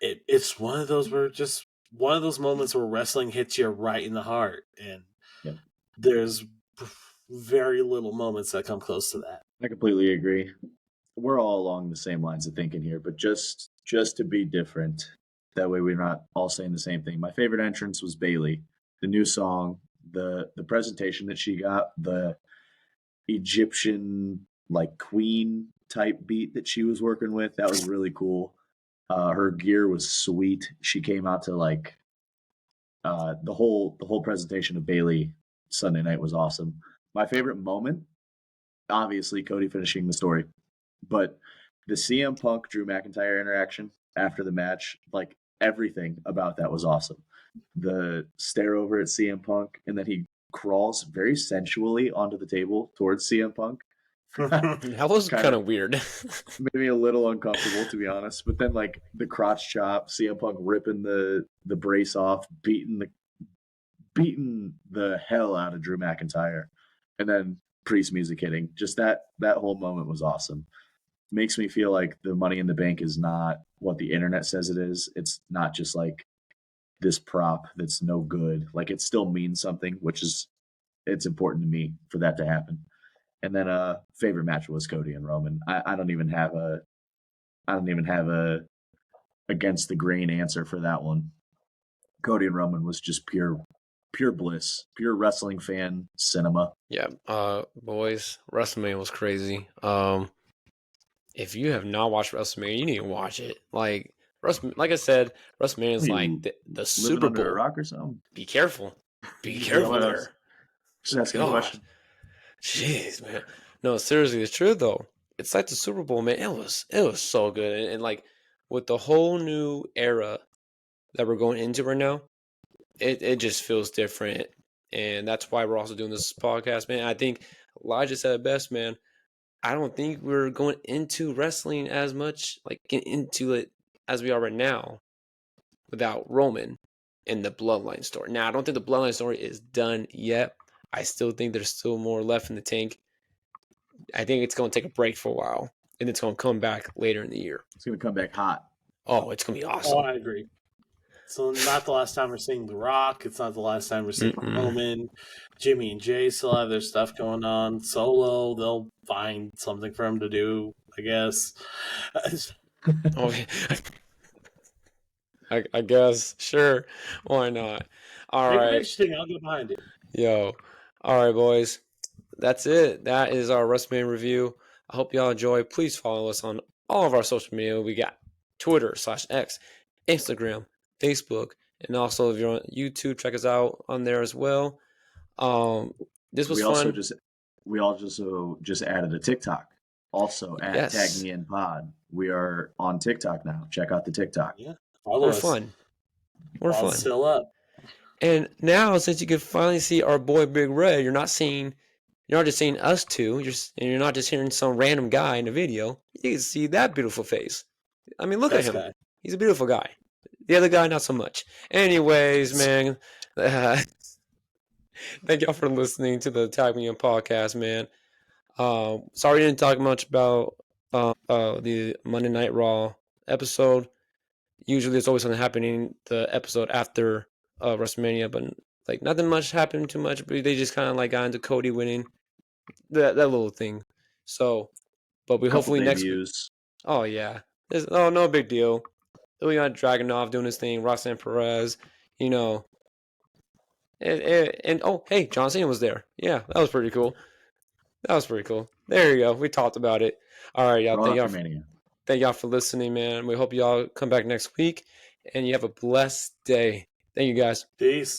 it's one of those where just one of those moments where wrestling hits you right in the heart, and Yep. there's very little moments that come close to that. I completely agree. We're all along the same lines of thinking here, but just to be different, that way we're not all saying the same thing. My favorite entrance was Bailey. The new song, the presentation that she got, the Egyptian like queen type beat that she was working with, that was really cool. Her gear was sweet. She came out to like the whole presentation of Bailey Sunday night was awesome. My favorite moment, obviously, Cody finishing the story, but the CM Punk Drew McIntyre interaction after the match, like everything about that was awesome. The stare over at CM Punk, and then he crawls very sensually onto the table towards CM Punk. That was kind of weird. Made me a little uncomfortable, to be honest. But then, like, the crotch chop, CM Punk ripping the brace off, beating the hell out of Drew McIntyre, and then Priest music hitting. Just that whole moment was awesome. Makes me feel like the Money in the Bank is not what the internet says it is. It's not just like this prop that's no good. Like, it still means something, which is it's important to me for that to happen. And then favorite match was Cody and Roman. I don't even have a against the grain answer for that one. Cody and Roman was just pure bliss, pure wrestling fan cinema. Yeah, boys, WrestleMania was crazy. If you have not watched WrestleMania, you need to watch it. Like I said, WrestleMania is like the Super Under a Bowl. rock or something? Be careful. Be careful there. Just asking a question. Jeez, man. No, seriously, it's true though. It's like the Super Bowl, man. It was so good, and like with the whole new era that we're going into right now, it just feels different, and that's why we're also doing this podcast, man. I think Elijah said it best, man. I don't think we're going into wrestling as much, like into it as we are right now, without Roman and the Bloodline story. Now, I don't think the Bloodline story is done yet. I still think there's still more left in the tank. I think it's going to take a break for a while, and it's going to come back later in the year. It's going to come back hot. Oh, it's going to be awesome. Oh, I agree. So not the last time we're seeing The Rock. It's not the last time we're seeing Roman. Jimmy and Jay still have their stuff going on. Solo, they'll find something for him to do, I guess. Okay. I guess. Sure. Why not? All Make right. it interesting. I'll get behind it. Yo. All right, boys. That's it. That is our WrestleMania review. I hope y'all enjoy. Please follow us on all of our social media. We got Twitter/X, Instagram, Facebook, and also if you're on YouTube, check us out on there as well. This was fun. We also just added a TikTok. Also at Tag Me In Pod. We are on TikTok now. Check out the TikTok. Yeah, we're fun. We're fun. Still up. And now, since you can finally see our boy Big Red, you're not just seeing us two. You're not just hearing some random guy in a video. You can see that beautiful face. I mean, look at him. He's a beautiful guy. The other guy, not so much. Anyways, man, thank y'all for listening to the Tag Me In podcast, man. Sorry I didn't talk much about the Monday Night Raw episode. Usually there's always something happening the episode after WrestleMania, but like nothing much happened too much, but they just kind of like got into Cody winning that little thing. So, but we hopefully next week. Oh yeah, no big deal. We got Dragunov doing his thing, Roxanne Perez, and oh hey, John Cena was there. Yeah, that was pretty cool. There you go. We talked about it. All right, y'all. Thank y'all for listening, man. We hope y'all come back next week, and you have a blessed day. Thank you, guys. Peace.